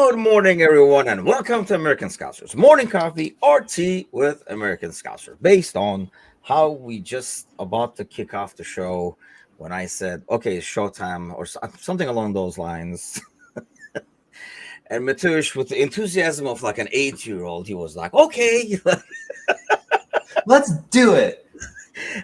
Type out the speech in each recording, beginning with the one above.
Good morning, everyone, and welcome to American Scouser's morning coffee or tea with American Scouser, based on how we just about to kick off the show when I said, okay, it's showtime or something along those lines. And Matush, with the enthusiasm of like an 8-year-old, he was like, okay, let's do it.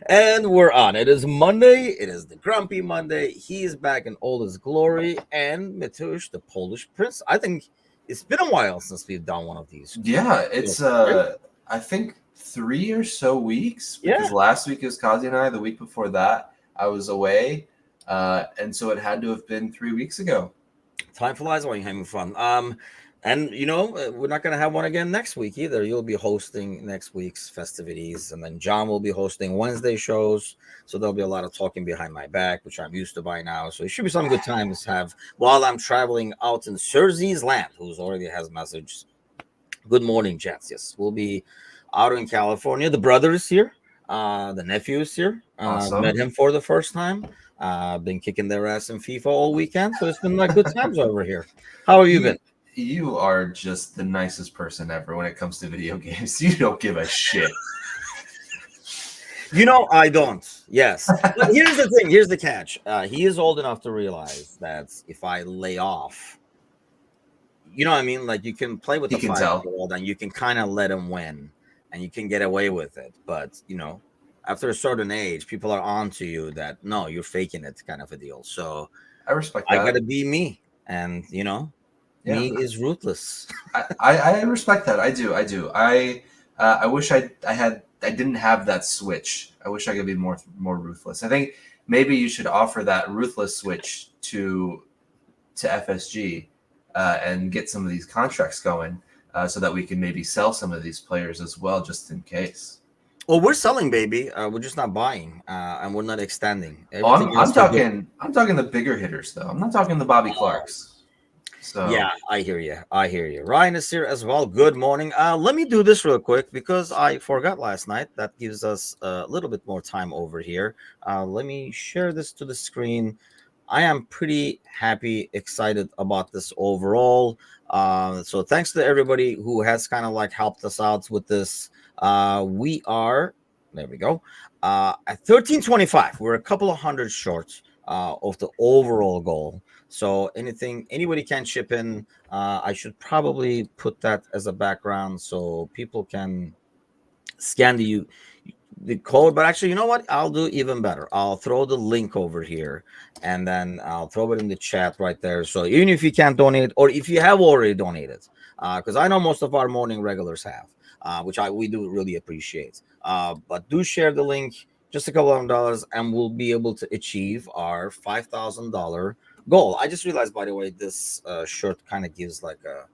and we're on. It is Monday. It is the Grumpy Monday. He is back in all his glory. And Matush, the Polish prince, I think it's been a while since we've done one of these. Yeah, it's I think 3 or so weeks because last week was Kazi and I. The week before that, I was away, and so it had to have been 3 weeks ago. Time flies when you're having fun. And we're not gonna have one again next week either. You'll be hosting next week's festivities, and then John will be hosting Wednesday shows. So there'll be a lot of talking behind my back, which I'm used to by now. So it should be some good times to have while I'm traveling out in Jersey's land, who's already has messages. Good morning, gents. Yes, we'll be out in California. The brother is here. The nephew is here. Awesome. Met him for the first time. Been kicking their ass in FIFA all weekend, so it's been like good times over here. How have you been? You are just the nicest person ever when it comes to video games. You don't give a shit. I don't. Yes. But here's the thing. Here's the catch. He is old enough to realize that if I lay off, you know what I mean? Like, you can play with the 5-year-old and you can kind of let him win and you can get away with it. But, after a certain age, people are on to you that, no, you're faking it kind of a deal. So I respect that. I got to be me. And, me is ruthless. I respect that. I do. I wish I didn't have that switch. I wish I could be more ruthless. I think maybe you should offer that ruthless switch to FSG and get some of these contracts going so that we can maybe sell some of these players as well, just in case. Well, we're selling, baby. We're just not buying, and we're not extending. I'm talking the bigger hitters, though. I'm not talking the Bobby Clarks. So yeah, I hear you. Ryan is here as well. Good morning. Let me do this real quick because I forgot last night. That gives us a little bit more time over here. Let me share this to the screen. I am pretty happy, excited about this overall. So thanks to everybody who has kind of like helped us out with this. We are, there we go, at 1325. We're a couple of hundred short of the overall goal. So anybody can chip in. I should probably put that as a background so people can scan the code. But actually, you know what? I'll do even better. I'll throw the link over here and then I'll throw it in the chat right there. So even if you can't donate or if you have already donated, because I know most of our morning regulars have, which we do really appreciate. But do share the link, just a couple of dollars, and we'll be able to achieve our $5,000 goal. I just realized, by the way, this shirt kind of gives like a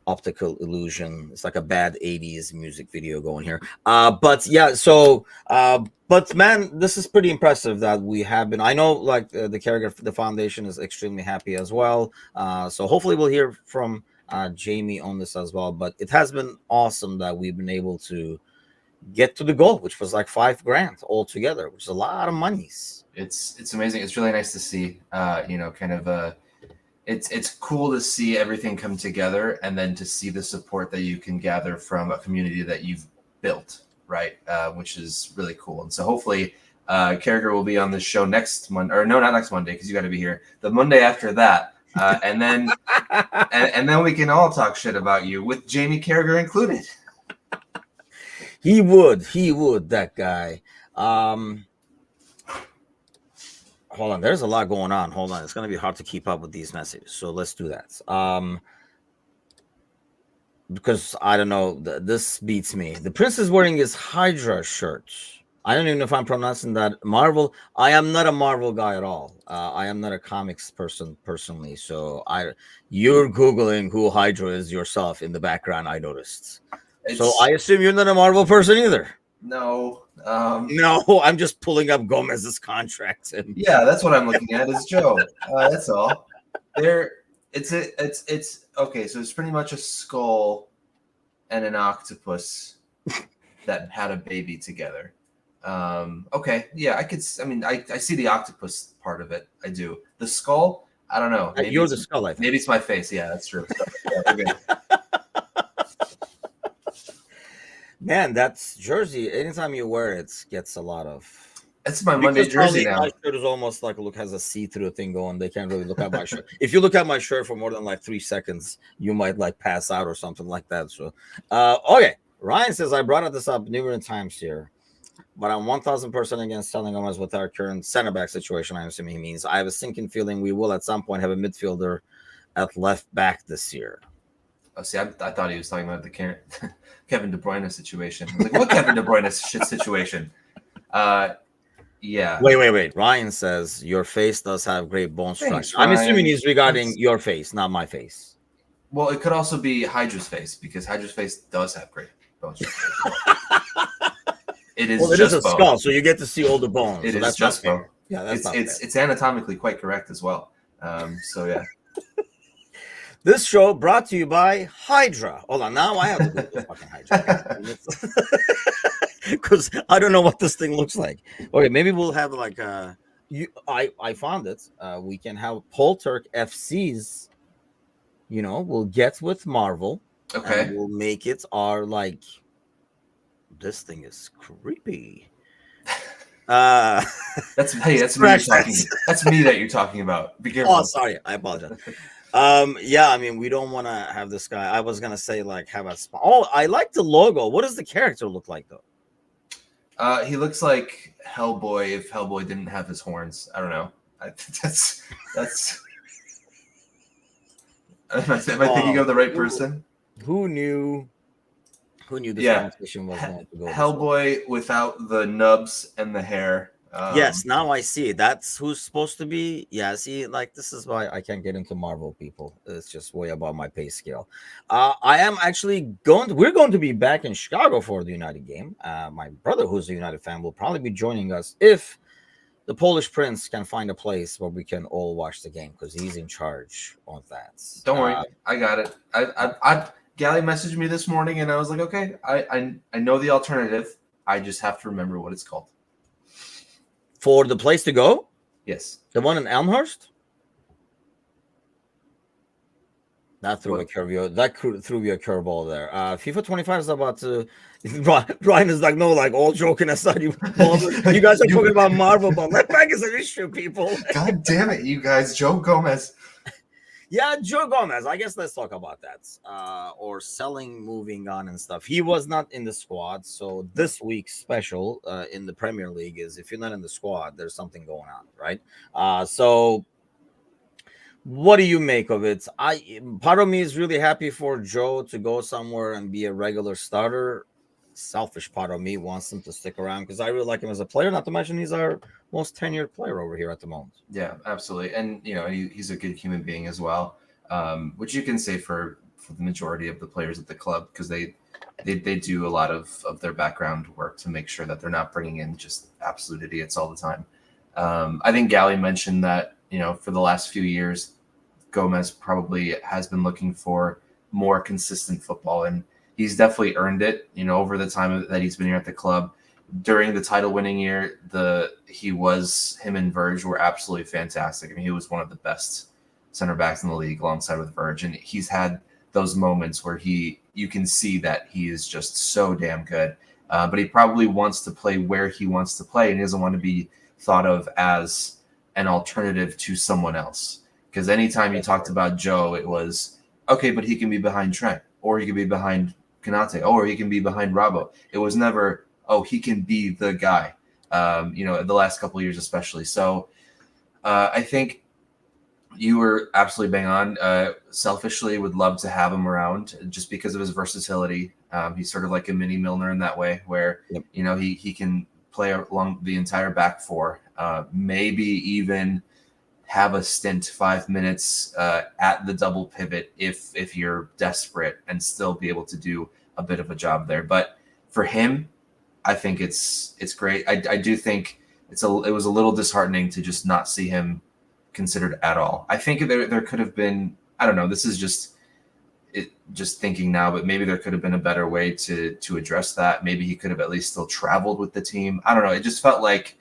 optical illusion. It's like a bad 80s music video going here. But yeah, so but man, this is pretty impressive that we have been. I know like the Carriger, the foundation is extremely happy as well. So hopefully we'll hear from Jamie on this as well. But it has been awesome that we've been able to get to the goal, which was like $5,000 altogether, which is a lot of monies. It's amazing. It's really nice to see, it's cool to see everything come together and then to see the support that you can gather from a community that you've built, right? Which is really cool. And so hopefully Carriger will be on this show next Monday, or no, not next Monday, because you got to be here. The Monday after that. And then and then we can all talk shit about you with Jamie Carriger included. He would, that guy. Hold on, there's a lot going on. Hold on, it's gonna be hard to keep up with these messages. So let's do that. Because I don't know, this beats me. The prince is wearing his Hydra shirt. I don't even know if I'm pronouncing that. Marvel. I am not a Marvel guy at all. I am not a comics person personally. So you're Googling who Hydra is yourself in the background. I noticed. So I assume you're not a Marvel person either. No. No, I'm just pulling up Gomez's contract. Yeah, that's what I'm looking at is Joe. That's all. It's okay. So it's pretty much a skull and an octopus that had a baby together. Okay, yeah, I see the octopus part of it. I do. The skull, I don't know. Maybe You're the skull, I think. Maybe it's my face. Yeah, that's true. So, yeah, we're good. Man, that's jersey. Anytime you wear it, gets a lot of. That's my Monday Because jersey probably now. my shirt is almost like has a see-through thing going. They can't really look at my shirt. If you look at my shirt for more than like 3 seconds, you might like pass out or something like that. So, okay. Ryan says I brought this up numerous times here, but I'm 1,000% against selling Gomez with our current center back situation. I'm assuming he means I have a sinking feeling we will at some point have a midfielder at left back this year. Oh, see, I thought he was talking about the Kevin De Bruyne situation. I was like, what Kevin De Bruyne shit situation? Yeah. Wait. Ryan says your face does have great bone structure. Thanks, I'm assuming Ryan. he's regarding your face, not my face. Well, it could also be Hydra's face because Hydra's face does have great bone structure. It is Well, it just is a bone. skull, so you get to see all the bones. It so is that's just bone. Yeah, that's it's anatomically quite correct as well. So yeah. This show brought to you by Hydra. Hold on, now I have to Google fucking Hydra because I don't know what this thing looks like. Okay, maybe we'll have like I found it. We can have Polturk FCs. We'll get with Marvel. Okay. And we'll make it our like. This thing is creepy. That's me you're talking. That's me that you're talking about. Be careful. Oh, sorry, I apologize. Yeah, I mean, we don't want to have this guy. I was gonna say like have a. Oh, I like the logo. What does the character look like though? He looks like Hellboy if Hellboy didn't have his horns. I don't know. That's. Am I thinking of the right person? Who knew? Who knew this conversation was going to go? Hellboy without the nubs and the hair. Yes, now I see. That's who's supposed to be. Yeah, see, like this is why I can't get into Marvel, people. It's just way above my pay scale. I am actually we're going to be back in Chicago for the United game. My brother, who's a United fan, will probably be joining us if the Polish Prince can find a place where we can all watch the game because he's in charge of that. Don't worry, I got it. Gally messaged me this morning, and I was like, okay, I know the alternative. I just have to remember what it's called. For the place to go? Yes. The one in Elmhurst? That threw a curveball. That threw you a curveball there. FIFA 25 is about to. Ryan is like, no, like all joking aside, you guys are talking about Marvel, but left back is an issue, people. God damn it, you guys, Joe Gomez. Yeah, Joe Gomez. I guess let's talk about that. Or selling, moving on, and stuff. He was not in the squad, so this week's special in the Premier League is if you're not in the squad, there's something going on, right? So what do you make of it? Part of me is really happy for Joe to go somewhere and be a regular starter. Selfish part of me wants him to stick around because I really like him as a player. Not to mention he's our most tenured player over here at the moment. Yeah, absolutely, and he's a good human being as well, which you can say for the majority of the players at the club because they do a lot of their background work to make sure that they're not bringing in just absolute idiots all the time. I think Gally mentioned that for the last few years, Gomez probably has been looking for more consistent football, and he's definitely earned it. Over the time that he's been here at the club. During the title-winning year, him and Verge were absolutely fantastic. I mean, he was one of the best center backs in the league alongside with Verge, and he's had those moments where you can see that he is just so damn good. But he probably wants to play where he wants to play, and he doesn't want to be thought of as an alternative to someone else. Because anytime you talked about Joe, it was okay, but he can be behind Trent, or he can be behind Konate, or he can be behind Robbo. It was never, oh, he can be the guy, the last couple of years especially. So I think you were absolutely bang on. Selfishly, would love to have him around just because of his versatility. He's sort of like a mini Milner in that way where, he can play along the entire back four, maybe even have a stint 5 minutes at the double pivot if you're desperate and still be able to do a bit of a job there. But for him, I think it's great. I do think it was a little disheartening to just not see him considered at all. I think there could have been, I don't know, this is just thinking now, but maybe there could have been a better way to address that. Maybe he could have at least still traveled with the team. I don't know. It just felt like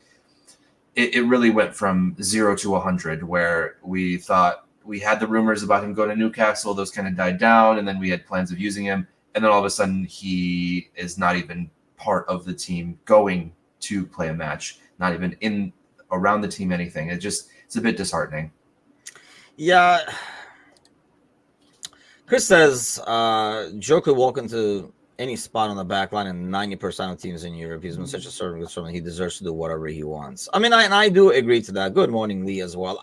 it really went from 0 to 100, where we thought we had the rumors about him going to Newcastle. Those kind of died down, and then we had plans of using him. And then all of a sudden, he is not even part of the team going to play a match, not even in around the team, anything. It's a bit disheartening. Yeah. Chris says Joe could walk into any spot on the back line, and 90% of teams in Europe, he's been such a servant with someone, he deserves to do whatever he wants. I mean, I do agree to that. Good morning, Lee, as well.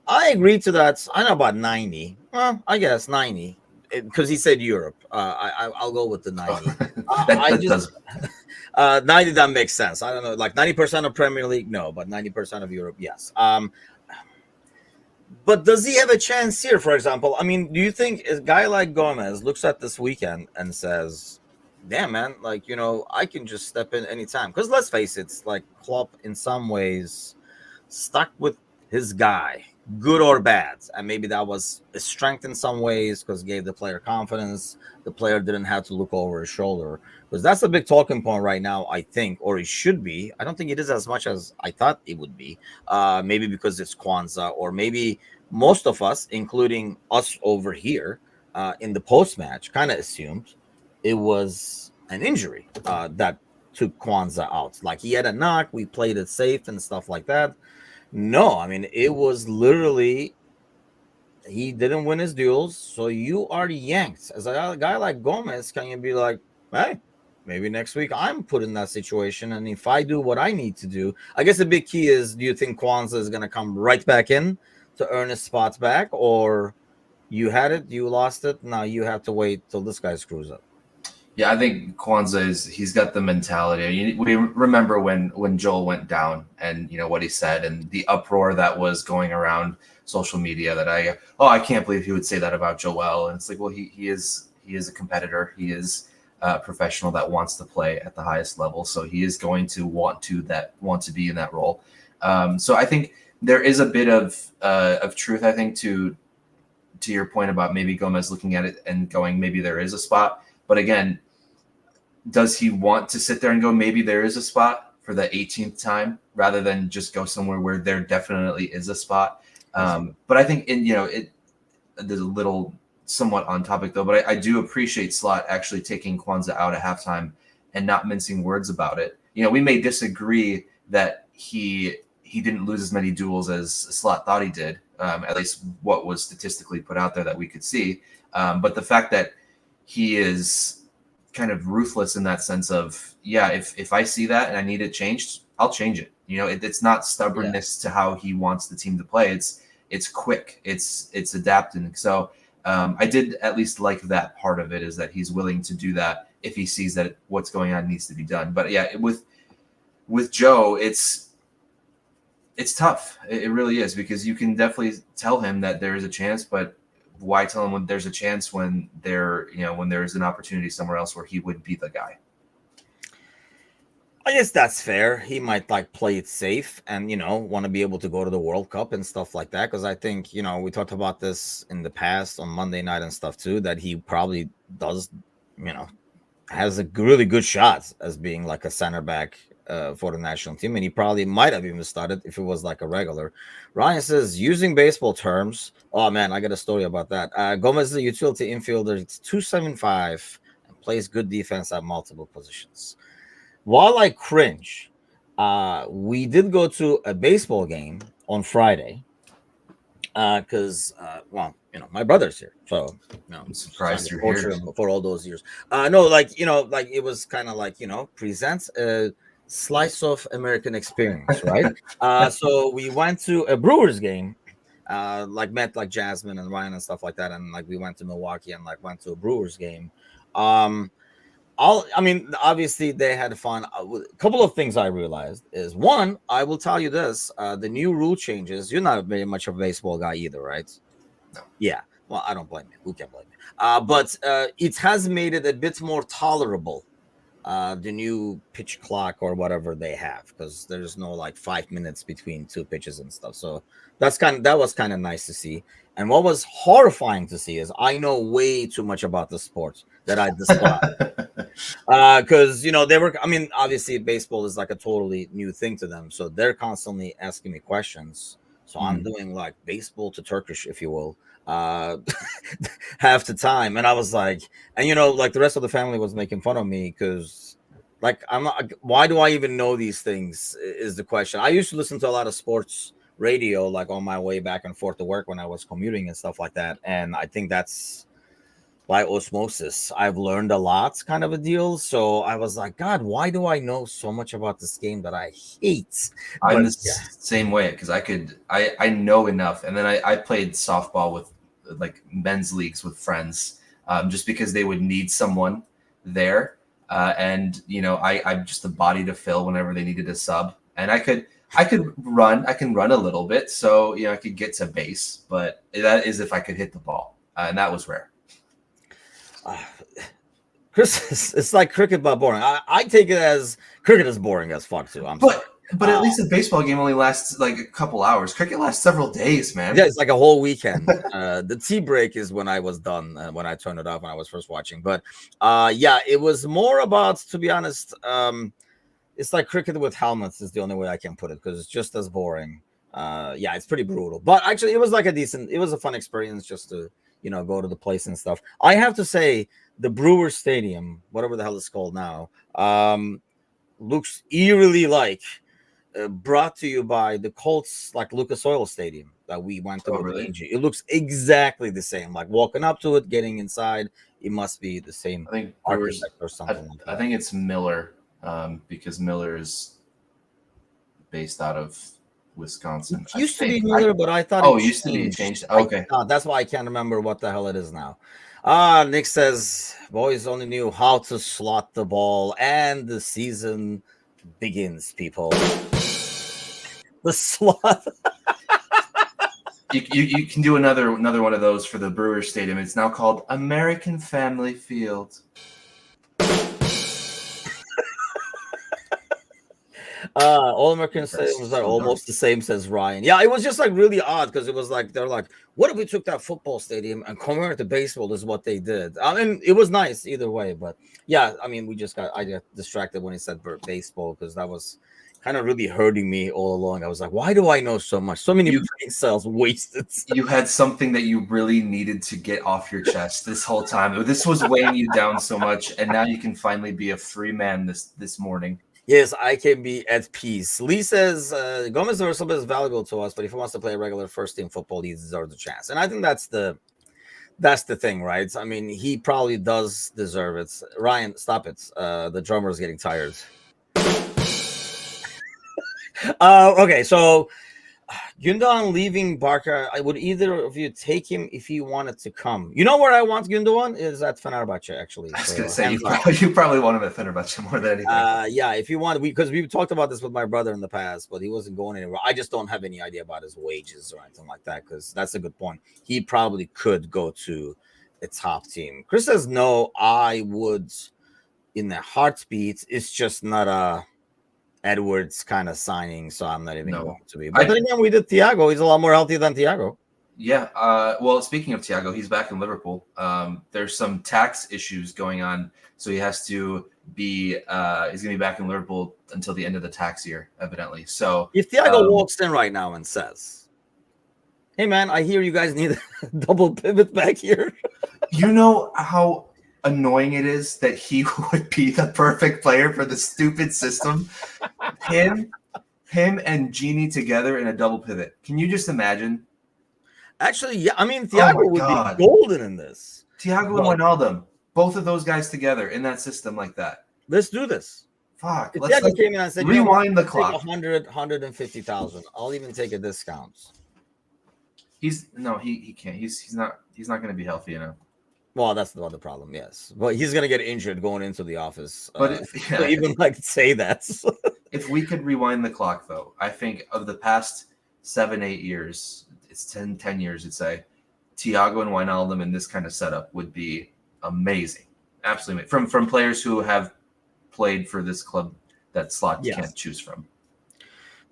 I agree to that. I know about 90. Well, I guess 90, because he said Europe. I'll go with the 90. That does. 90, that makes sense. I don't know, like 90% of Premier League, no, but 90% of Europe, yes. But does he have a chance here, for example? I mean, do you think a guy like Gomez looks at this weekend and says, damn, man, like, I can just step in anytime? Because let's face it, it's like Klopp in some ways stuck with his guy, good or bad. And maybe that was a strength in some ways because it gave the player confidence. The player didn't have to look over his shoulder. Because that's a big talking point right now, I think, or it should be. I don't think it is as much as I thought it would be. Maybe because it's Kwanzaa, or maybe most of us, including us over here in the post-match, kind of assumed it was an injury that took Kwanzaa out. Like he had a knock, we played it safe and stuff like that. No, I mean, it was literally he didn't win his duels, so you are yanked. As a guy like Gomez, can you be like, hey, maybe next week I'm put in that situation, and if I do what I need to do, I guess the big key is, do you think Kwanzaa is going to come right back in to earn his spots back, or you had it, you lost it, now you have to wait till this guy screws up? Yeah, I think Kwanzaa he's got the mentality. We remember when Joel went down and what he said and the uproar that was going around social media that I can't believe he would say that about Joel. And it's like, well, he is a competitor. He is a professional that wants to play at the highest level. So he is going to want to be in that role. So I think there is a bit of truth, I think, to your point about maybe Gomez looking at it and going, maybe there is a spot. But again, does he want to sit there and go, maybe there is a spot for the 18th time, rather than just go somewhere where there definitely is a spot? But I think there's a little somewhat on topic though, but I do appreciate Slot actually taking Kwanzaa out at halftime and not mincing words about it. We may disagree that he didn't lose as many duels as Slot thought he did, at least what was statistically put out there that we could see. But the fact that he is kind of ruthless in that sense of, yeah, if I see that and I need it changed, I'll change it. It's not stubbornness to how he wants the team to play. It's quick. It's adapting. So I did at least like that part of it, is that he's willing to do that if he sees that what's going on needs to be done. But yeah, with Joe, it's tough. It really is, because you can definitely tell him that there is a chance, but why tell him when there's a chance when when there's an opportunity somewhere else where he would be the guy? I guess that's fair. He might play it safe and want to be able to go to the World Cup and stuff like that. Because I think we talked about this in the past on Monday night and stuff too, that he probably does has a really good shot as being like a center back for the national team, and he probably might have even started if it was like a regular. Ryan says, using baseball terms, oh man, I got a story about that. Gomez is a utility infielder. It's 275 and plays good defense at multiple positions. While I cringe, we did go to a baseball game on Friday because, my brother's here, so I'm surprised you're here for all those years. No, it was kind of presents a slice of American experience, right? So we went to a Brewers game, met Jasmine and Ryan and stuff like that, and we went to Milwaukee and went to a Brewers game. Obviously they had fun. A couple of things I realized is, one, I will tell you this: the new rule changes. You're not very much of a baseball guy either, right? No. Yeah. Well, I don't blame you. Who can blame you? But it has made it a bit more tolerable. The new pitch clock or whatever they have, because there's no 5 minutes between two pitches and stuff. So that was kind of nice to see. And what was horrifying to see is, I know way too much about the sport that I despise. Because they were. I mean, obviously, baseball is like a totally new thing to them, so they're constantly asking me questions. So I'm Mm. doing like baseball to Turkish, if you will, half the time. And I was like, and like the rest of the family was making fun of me because, like, I'm not. Why do I even know these things? Is the question. I used to listen to a lot of sports radio, like on my way back and forth to work when I was commuting and stuff like that. And I think that's by osmosis. I've learned a lot, kind of a deal. So I was like, God, why do I know so much about this game that I hate? I'm But the yeah, same way because I know enough, and then I played softball with like men's leagues with friends, just because they would need someone there, and I'm just the body to fill whenever they needed a sub, and I can run a little bit, so I could get to base, but that is if I could hit the ball, and that was rare. uh, Chris, it's like cricket, but boring. I take it as cricket is boring as fuck too. I'm sorry. But at least a baseball game only lasts like a couple hours. Cricket lasts several days, Yeah, man. it's like a whole weekend. The tea break is when I was done, when I turned it off when I was first watching. But yeah, it was more about, to be honest, it's like cricket with helmets is the only way I can put it because it's just as boring. Yeah, it's pretty brutal. But actually, it was like it was a fun experience just to go to the place and stuff. I have to say, the Brewers Stadium, whatever the hell it's called now, looks eerily like brought to you by the Colts, like Lucas Oil Stadium that we went to Oh, with really? Angie. It looks exactly the same. Like walking up to it, getting inside, it must be the same I think Brewers. architect or something like I that. think it's Miller, because Miller is based out of It Wisconsin. I used to be think. Miller, but I thought Oh, it it used to be changed. changed. Okay. That's why I can't remember what the hell it is now. Nick says boys only knew how to slot the ball, and the season begins. People, the slot. You can do another one of those for the Brewers Stadium. It's now called American Family Field. All American stadiums That's are so dumb. almost the same, says Ryan. Yeah, it was just like really odd because it was like they're like, what if we took that football stadium and converted it to baseball? Is what they did. I mean, it was nice either way, but yeah, I mean, I got distracted when he said baseball because that was kind of really hurting me all along. I was like, why do I know so much? So many You brain cells wasted. you had something that you really needed to get off your chest this whole time. This was weighing you down so much, and now you can finally be a free man this morning. Yes, I can be at peace. Lee says Gomez Versal is valuable to us, but if he wants to play regular first team football, he deserves a chance. And I think that's the thing, right? I mean, he probably does deserve it. Ryan, stop it. The drummer is getting tired. Okay, so Gundogan leaving Barca, I would either of you take him if he wanted to come. You know where I want Gundogan is at Fenerbahce, actually. I was So gonna say hands up. you probably want him at Fenerbahce more than anything. Yeah, if you want, because we talked about this with my brother in the past, but he wasn't going anywhere. I just don't have any idea about his wages or anything like that, because that's a good point. He probably could go to a top team. Chris says no, I would in a heartbeat. It's just not a Edwards kind of signing, so I'm not even No, going to be. But then again, we did Thiago. He's a lot more healthy than Thiago. yeah. Well, speaking of Thiago, he's back in Liverpool. There's some tax issues going on, so he has to be. He's gonna be back in Liverpool until the end of the tax year, evidently. So If Thiago walks in right now and says, "Hey, man, I hear you guys need a double pivot back here," you know how annoying it is that he would be the perfect player for the stupid system. Him and Genie together in a double pivot. Can you just imagine? actually, yeah, I mean, Oh Thiago my would be God. golden in this. Thiago But and Wijnaldum, both of those guys together in that system like that. let's do this. Fuck. If Let's Thiago came in and said, rewind the take clock. 100, 150,000, I'll even take a discount. He can't. He's not going to be healthy enough. Well, that's the other problem, yes. But he's going to get injured going into the office. But even like say that. If we could rewind the clock, though, I think of the past 7-8 years, it's 10 years, I'd say, Thiago and Wijnaldum in this kind of setup would be amazing. Absolutely. From players who have played for this club that Slot can't choose from.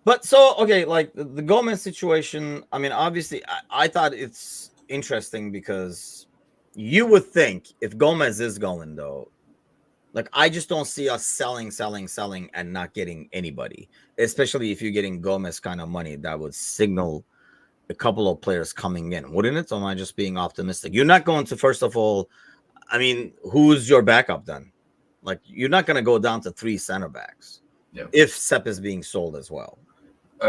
But so, okay, like the Gomez situation, I mean, obviously, I thought it's interesting because you would think if Gomez is going, though, Like I just don't see us selling, and not getting anybody. Especially if you're getting Gomez kind of money, that would signal a couple of players coming in, wouldn't it? Or am I just being optimistic? You're not going to, first of all, I mean, who's your backup then? Like you're not going to go down to 3 center backs if Sepp is being sold as well.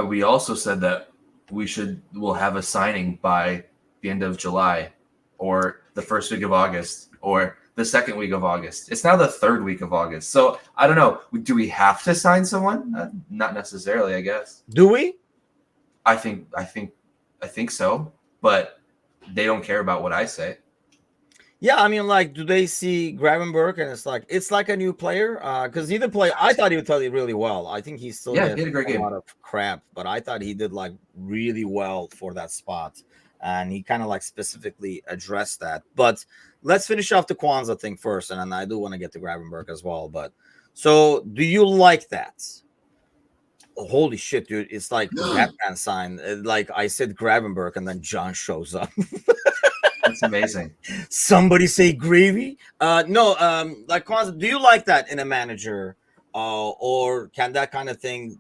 We also said that we'll have a signing by the end of July or the first week of August or the second week of August. It's now the third week of August. So I don't know. Do we have to sign someone? Not necessarily, I guess. Do we? I think so, but they don't care about what I say. Yeah, I mean, like, do they see Gravenberg and it's like a new player? Because he did play. I thought he would tell you really well. I think he still gets he had a great game. lot of crap, but I thought he did like really well for that spot, and he kind of like specifically addressed that. But let's finish off the Kwanzaa thing first, and then I do want to get to Gravenberg as well. But so, do you like that? Oh, holy shit, dude! It's like the Batman sign. Like I said, Gravenberg, and then John shows up. That's amazing. Somebody say gravy. No, like Kwanzaa, do you like that in a manager, or can that kind of thing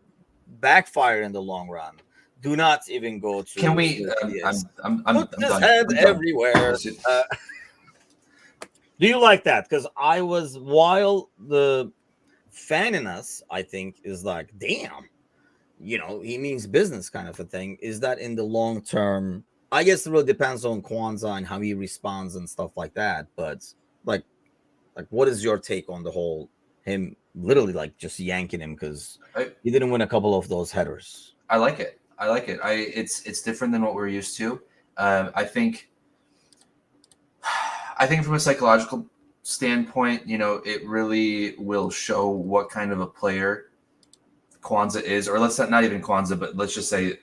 backfire in the long run? Do not even go to. Can we? I'm put this done. head I'm everywhere. Do you like that? Because I was, while the fan in us, I think, is like, damn, he means business kind of a thing. Is that in the long term? I guess it really depends on Kwanzaa and how he responds and stuff like that. But like what is your take on the whole him literally like just yanking him because he didn't win a couple of those headers? I like it. It's different than what we're used to. I think from a psychological standpoint, it really will show what kind of a player Kwanzaa is, or let's not even Kwanzaa, but let's just say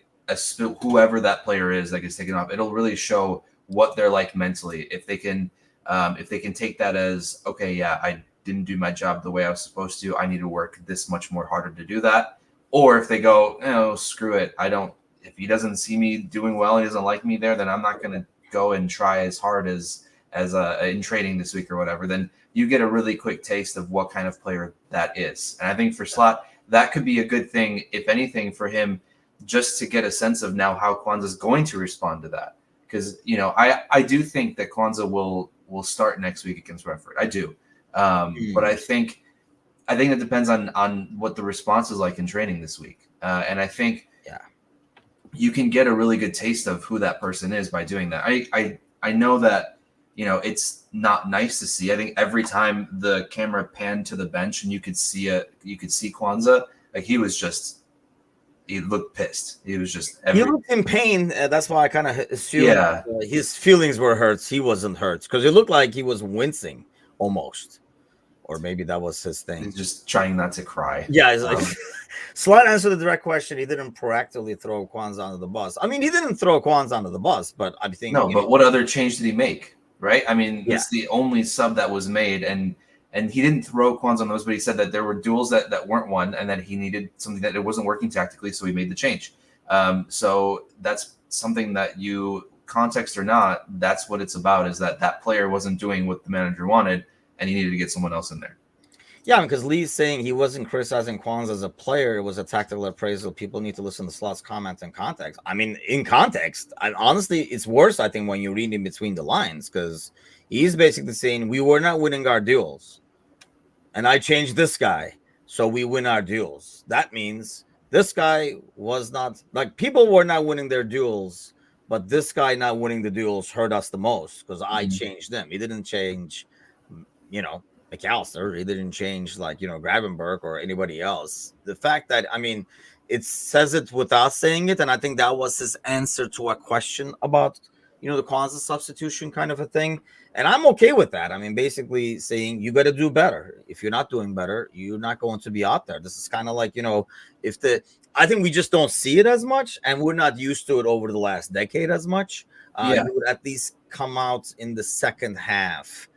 whoever that player is that gets taken off. It'll really show what they're like mentally. If they can take that as, okay, yeah, I didn't do my job the way I was supposed to. I need to work this much more harder to do that. Or if they go, screw it. If he doesn't see me doing well, he doesn't like me there, then I'm not going to go and try as hard as in training this week or whatever. Then you get a really quick taste of what kind of player that is. And I think for Slot, that could be a good thing, if anything, for him, just to get a sense of now how Kwanzaa is going to respond to that. Because, I do think that Kwanzaa will start next week against Brentford. I do. But I think it depends on what the response is like in training this week. And I think you can get a really good taste of who that person is by doing that. I know that, it's not nice to see. I think every time the camera panned to the bench and you could see Kwanzaa, like he looked pissed. He was just he looked in pain. That's why I kind of assumed his feelings were hurt. He wasn't hurt because it looked like he was wincing almost, or maybe that was his thing. He's just trying not to cry. Yeah, it's like Slight answer the direct question. He didn't proactively throw Kwanzaa under the bus. I mean, he didn't throw Kwanzaa under the bus, but I think but what other change did he make? Right? I mean, it's the only sub that was made, and he didn't throw Kwanzaa on those, but he said that there were duels that weren't won, and that he needed something that it wasn't working tactically, so he made the change. So that's something that you, context or not, that's what it's about, is that player wasn't doing what the manager wanted, and he needed to get someone else in there. Yeah, because Lee's saying he wasn't criticizing Kwanzaa as a player. It was a tactical appraisal. People need to listen to Slot's comments in context. I mean, in context, honestly, it's worse, I think, when you read in between the lines, because he's basically saying we were not winning our duels. And I changed this guy, so we win our duels. That means this guy was not, like, people were not winning their duels, but this guy not winning the duels hurt us the most because I changed them. He didn't change, McAllister. He didn't change, Gravenberg or anybody else. The fact that, I mean, it says it without saying it, and I think that was his answer to a question about, the Kwanzaa substitution kind of a thing. And I'm okay with that. I mean, basically saying you got to do better. If you're not doing better, you're not going to be out there. This is kind of like, I think we just don't see it as much, and we're not used to it over the last decade as much. You would at least come out in the second half,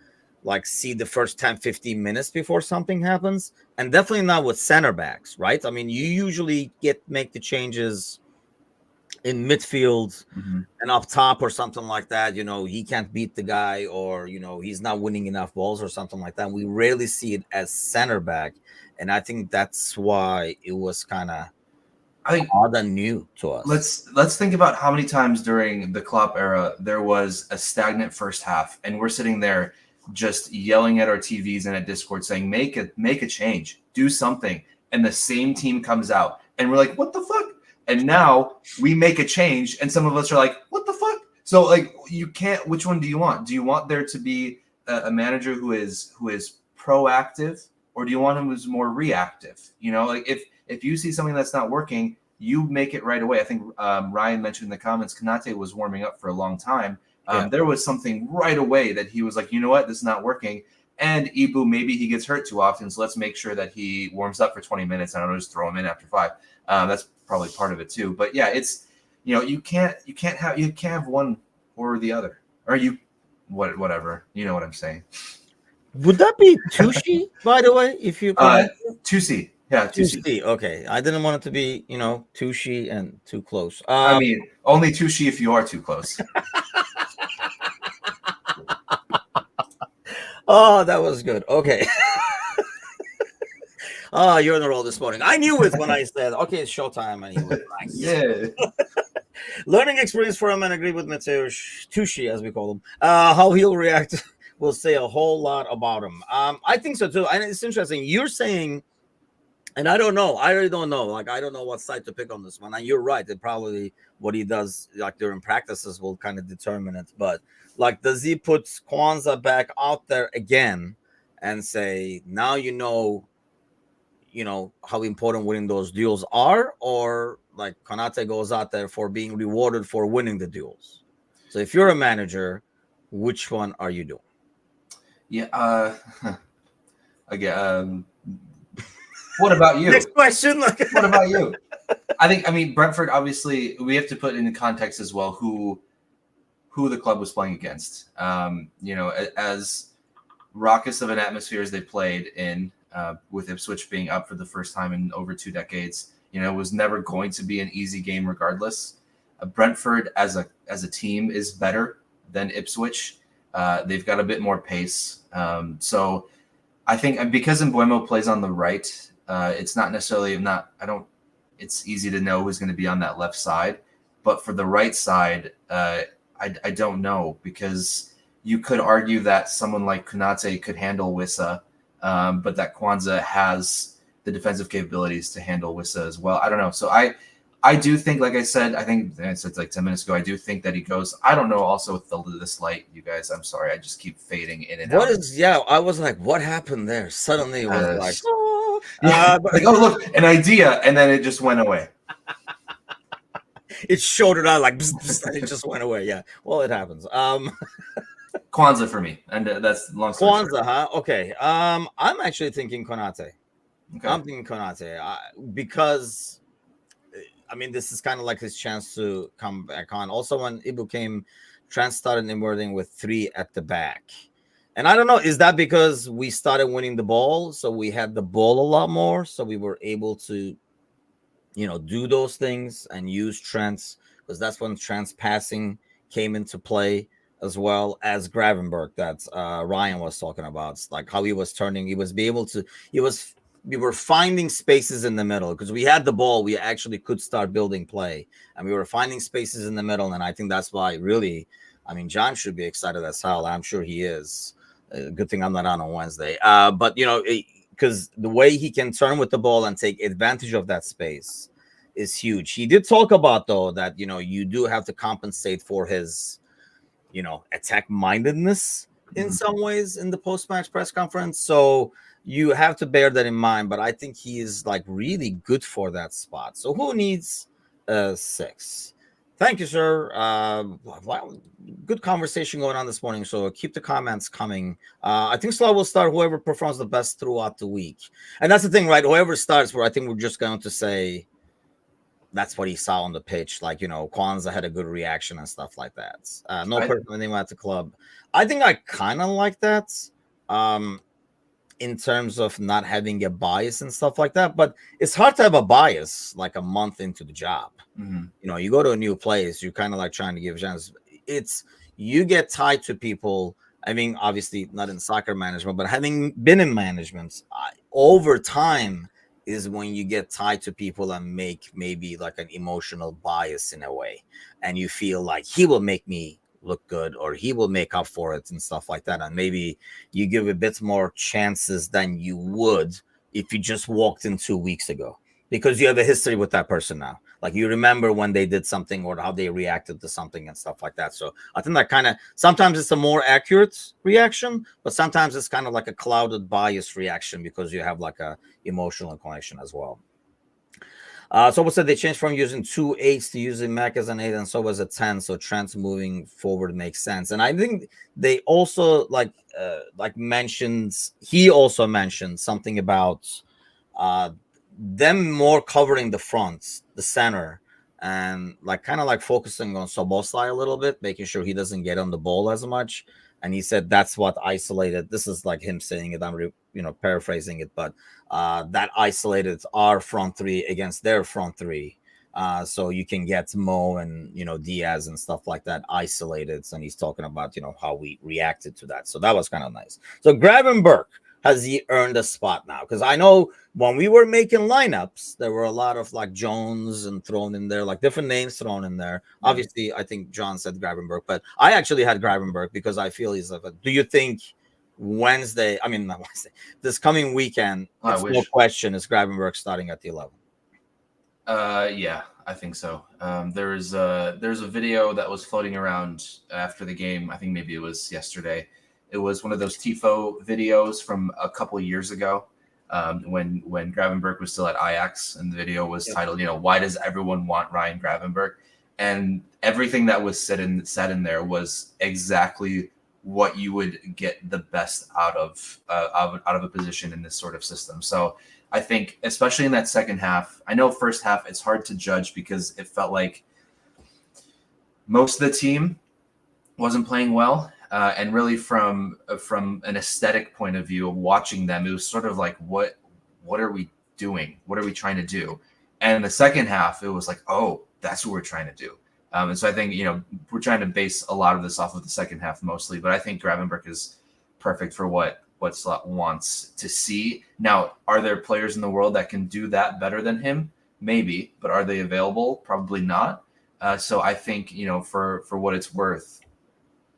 like see the first 10, 15 minutes before something happens. And definitely not with center backs, right? I mean, you usually make the changes in midfield Mhm. and up top or something like that. He can't beat the guy, or he's not winning enough balls or something like that. We rarely see it as center back, and I think that's why it was kind of I think odd and new to us. let's think about how many times during the Klopp era there was a stagnant first half, and we're sitting there just yelling at our TVs and at Discord saying, make a change, do something, and the same team comes out, and we're like, what the fuck? And now we make a change, and some of us are like, what the fuck? So like, you can't. Which one do you want? Do you want there to be a manager who is proactive, or do you want him who's more reactive? Like if you see something that's not working, you make it right away. I think Ryan mentioned in the comments, Konate was warming up for a long time. There was something right away that he was like, you know what, this is not working. And Ibu, maybe he gets hurt too often, so let's make sure that he warms up for 20 minutes. And I don't just throw him in after 5. That's probably part of it too. But yeah, it's you can't have one or the other, or whatever. You know what I'm saying? Would that be Tushi, by the way? If you Tusi. Yeah, Tusi. Okay, I didn't want it to be Tushi and too close. I mean, only Tushi if you are too close. Oh, that was good. Okay. Oh, you're on the roll this morning. I knew it when I said, okay, it's showtime. And he was like, Yeah. Learning experience for him, and agree with Mateusz Tushi, as we call him. How he'll react will say a whole lot about him. I think so too. And it's interesting. You're saying, and I don't know. I really don't know. Like, I don't know what side to pick on this one. And you're right. That probably what he does, like during practices, will kind of determine it. But like, does he put Kwanzaa back out there again and say, now how important winning those duels are, or like Konate goes out there for being rewarded for winning the duels? So if you're a manager, which one are you doing? Yeah. Again, what about you? Next question. What about you? I mean, Brentford, obviously, we have to put into context as well who the club was playing against. As raucous of an atmosphere as they played in, with Ipswich being up for the first time in over 2 decades, it was never going to be an easy game regardless. Brentford as a team is better than Ipswich. They've got a bit more pace. So I think because Mbuemo plays on the right, it's not necessarily it's easy to know who's going to be on that left side. But for the right side, I don't know, because you could argue that someone like Konate could handle Wissa, but that Kwanzaa has the defensive capabilities to handle Wissa as well. I don't know. So I do think, like I said, I said like 10 minutes ago, I do think that he goes. I don't know also with this light, you guys. I'm sorry. I just keep fading in and out. I was like, what happened there? Suddenly it was like, oh. Like, oh, look, an idea. And then it just went away. It showed it out like, bzz, bzz, and it just went away. Yeah. Well, it happens. Kwanzaa for me. And that's long story Kwanzaa, short. huh? Okay. I'm actually thinking Konate. Okay. I'm thinking Konate because, I mean, this is kind of like his chance to come back on. Also, when Ibu came, Trent started emerging with 3 at the back. And I don't know, is that because we started winning the ball? So we had the ball a lot more. So we were able to, do those things and use Trent's, because that's when Trent's passing came into play, as well as Gravenberg that Ryan was talking about. It's like how he was turning. We were finding spaces in the middle because we had the ball. We actually could start building play, and we were finding spaces in the middle. And I think that's why, really, I mean, John should be excited as hell. I'm sure he is. Good thing I'm not on Wednesday. But because the way he can turn with the ball and take advantage of that space is huge. He did talk about, though, that you do have to compensate for his attack mindedness in some ways in the post-match press conference. So you have to bear that in mind, but I think he is like really good for that spot. So who needs 6? Thank you, sir. Good conversation going on this morning. So keep the comments coming. I think Slav will start whoever performs the best throughout the week. And that's the thing, right? Whoever starts, I think we're just going to say that's what he saw on the pitch. Like, Kwanzaa had a good reaction and stuff like that. No personal name at the club. I think I kind of like that. in terms of not having a bias and stuff like that. But it's hard to have a bias like a month into the job. Mhm. You know, you go to a new place, you're kind of like trying to give a chance. It's you get tied to people. I mean, obviously not in soccer management, but having been in management, over time is when you get tied to people and make maybe like an emotional bias in a way, and you feel like he will make me look good or he will make up for it and stuff like that, and maybe you give a bit more chances than you would if you just walked in 2 weeks ago because you have a history with that person now. Like you remember when they did something or how they reacted to something and stuff like that. So I think that kind of sometimes it's a more accurate reaction, but sometimes it's kind of like a clouded bias reaction because you have like a emotional connection as well. Someone said they changed from using 2 8s to using Mac as an 8 and so was a 10. So trends moving forward makes sense. And I think they also like mentions he also mentioned something about uh them more covering the fronts, the center, and like kind of like focusing on Soboslai a little bit, making sure he doesn't get on the ball as much. And he said that's what isolated. This is like him saying it. I'm paraphrasing it, but that isolated our front three against their front three. So you can get Mo and Diaz and stuff like that isolated. And he's talking about how we reacted to that. So that was kind of nice. So Gravenberg, has he earned a spot now? Because I know when we were making lineups, there were a lot of like Jones and thrown in there, like different names thrown in there. Yeah. Obviously, I think John said Gravenberg, but I actually had Gravenberg because I feel he's like, do you think Wednesday, I mean, not Wednesday, this coming weekend, it's no question, is Gravenberg starting at the 11? Yeah, I think so. There's a video that was floating around after the game. I think maybe it was yesterday. It was one of those Tifo videos from a couple years ago when Gravenberg was still at Ajax, and the video was titled, "Why does everyone want Ryan Gravenberg?" And everything that was said in there was exactly what you would get the best out of a position in this sort of system. So I think, especially in that second half, I know first half it's hard to judge because it felt like most of the team wasn't playing well. And really from an aesthetic point of view of watching them, it was sort of like, what are we doing? What are we trying to do? And in the second half, it was like, oh, that's what we're trying to do. And so I think, we're trying to base a lot of this off of the second half mostly, but I think Gravenberg is perfect for what Slot wants to see. Now, are there players in the world that can do that better than him? Maybe, but are they available? Probably not. So I think, for what it's worth,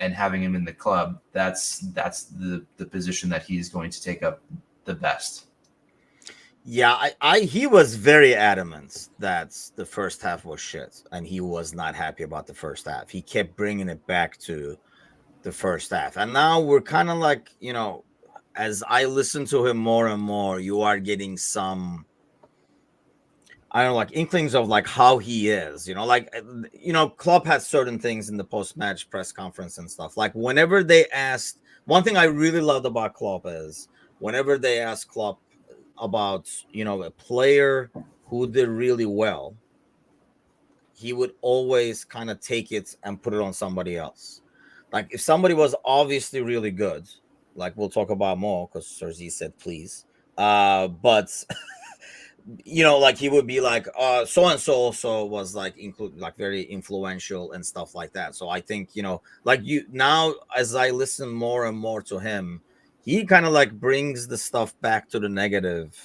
and having him in the club, that's the position that he's going to take up the best. Yeah, he was very adamant that the first half was shit, and he was not happy about the first half. He kept bringing it back to the first half, and now we're kind of like, as I listen to him more and more, you are getting some, I don't know, like inklings of like how he is, Klopp had certain things in the post-match press conference and stuff. Like whenever they asked, one thing I really loved about Klopp is whenever they asked Klopp about, a player who did really well, he would always kind of take it and put it on somebody else. Like if somebody was obviously really good, like we'll talk about more because Cersei said please, but like he would be like so and so also was like very influential and stuff like that. So I think like now as I listen more and more to him, he kind of like brings the stuff back to the negative,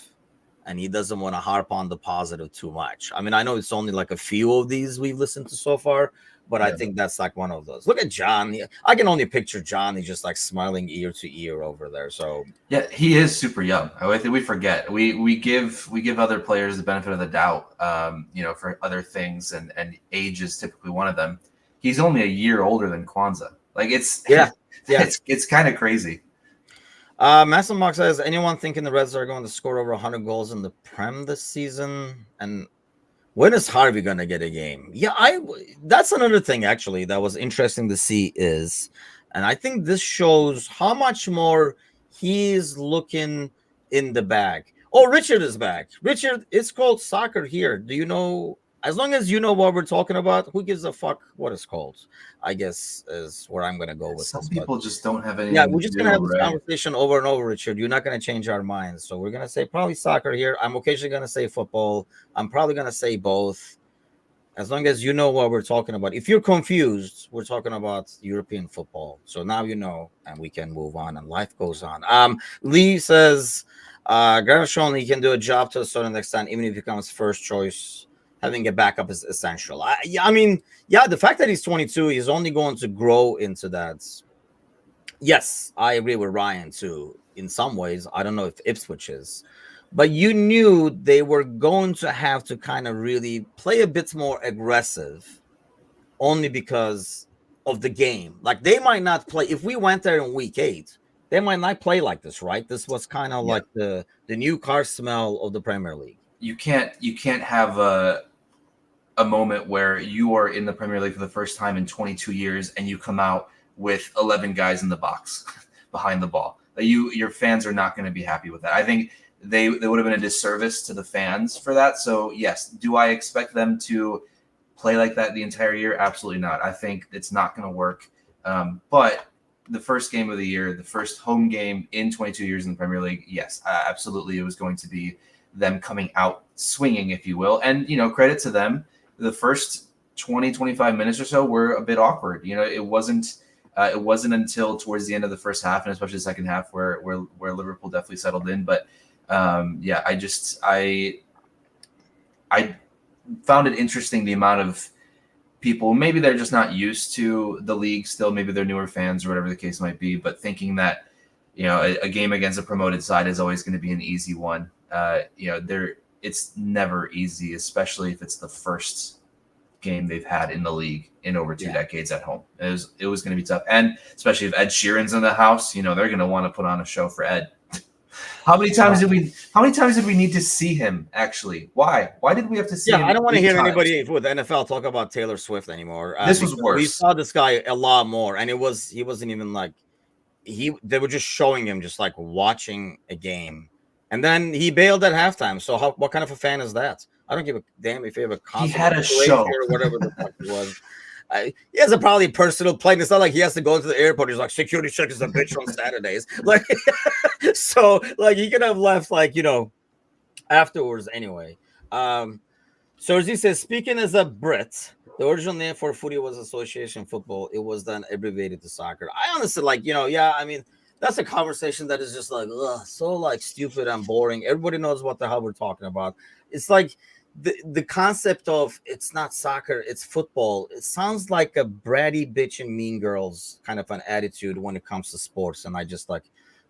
and he doesn't want to harp on the positive too much. I mean, I know it's only like a few of these we've listened to so far, but I think that's like one of those. Look at John. I can only picture John. He's just like smiling ear to ear over there. So yeah, he is super young. I think we forget. We give other players the benefit of the doubt, for other things, and age is typically one of them. He's only a year older than Kwanzaa. Like it's it's kind of crazy. Massive Mark says, anyone thinking the Reds are going to score over 100 goals in the Prem this season? And when is Harvey going to get a game? Yeah, that's another thing actually that was interesting to see is, and I think this shows how much more he's looking in the bag. Oh, Richard is back. Richard, it's called soccer here. Do you know As long as you know what we're talking about, who gives a fuck what it's called? I guess is where I'm gonna go with Some this. But people just don't have yeah, anything we're to just gonna do, have this right? conversation over and over, Richard. You're not gonna change our minds. So we're gonna say probably soccer here. I'm occasionally gonna say football. I'm probably gonna say both. As long as you know what we're talking about. If you're confused, we're talking about European football. So now you know, and we can move on, and life goes on. Lee says, Gareth shown he can do a job to a certain extent, even if he becomes first choice. Having a backup is essential. I mean, yeah, the fact that he's 22, he's only going to grow into that. Yes, I agree with Ryan too. In some ways, I don't know if Ipswich is, but you knew they were going to have to kind of really play a bit more aggressive, only because of the game. Like they might not play if we went there in week 8. They might not play like this, right? This was kind of Yeah. like the new car smell of the Premier League. You can't have a moment where you are in the Premier League for the first time in 22 years and you come out with 11 guys in the box behind the ball. Your fans are not going to be happy with that. I think they would have been a disservice to the fans for that. So yes, do I expect them to play like that the entire year? Absolutely not. I think it's not going to work. But the first game of the year, the first home game in 22 years in the Premier League, yes, absolutely, it was going to be them coming out swinging, if you will. And credit to them, the first 20, 25 minutes or so were a bit awkward. It wasn't until towards the end of the first half, and especially the second half, where Liverpool definitely settled in. But yeah, I found it interesting the amount of people, maybe they're just not used to the league still, maybe they're newer fans or whatever the case might be, but thinking that a game against a promoted side is always going to be an easy one. It's never easy, especially if it's the first game they've had in the league in over 2 decades at home. It was going to be tough, and especially if Ed Sheeran's in the house, they're going to want to put on a show for Ed. How many times did we need to see him? Actually, why did we have to see him? I don't want to 8 hear times? anybody with NFL talk about Taylor Swift anymore. This was worse. We saw this guy a lot more, and he wasn't even like they were just showing him just like watching a game, and then he bailed at halftime. So what kind of a fan is that? I don't give a damn if you have a concert. He had a show or whatever the fuck it was. He has a probably personal plane. It's not like he has to go to the airport. He's like, security check is a bitch on Saturdays. Like, so like he could have left afterwards anyway. Sergi says, speaking as a Brit, the original name for footy was association football. It was then abbreviated to soccer. I honestly I mean, that's a conversation that is just like so like stupid and boring. Everybody knows what the hell we're talking about. It's like the concept of it's not soccer, it's football. It sounds like a bratty bitch and Mean Girls kind of an attitude when it comes to sports. And I just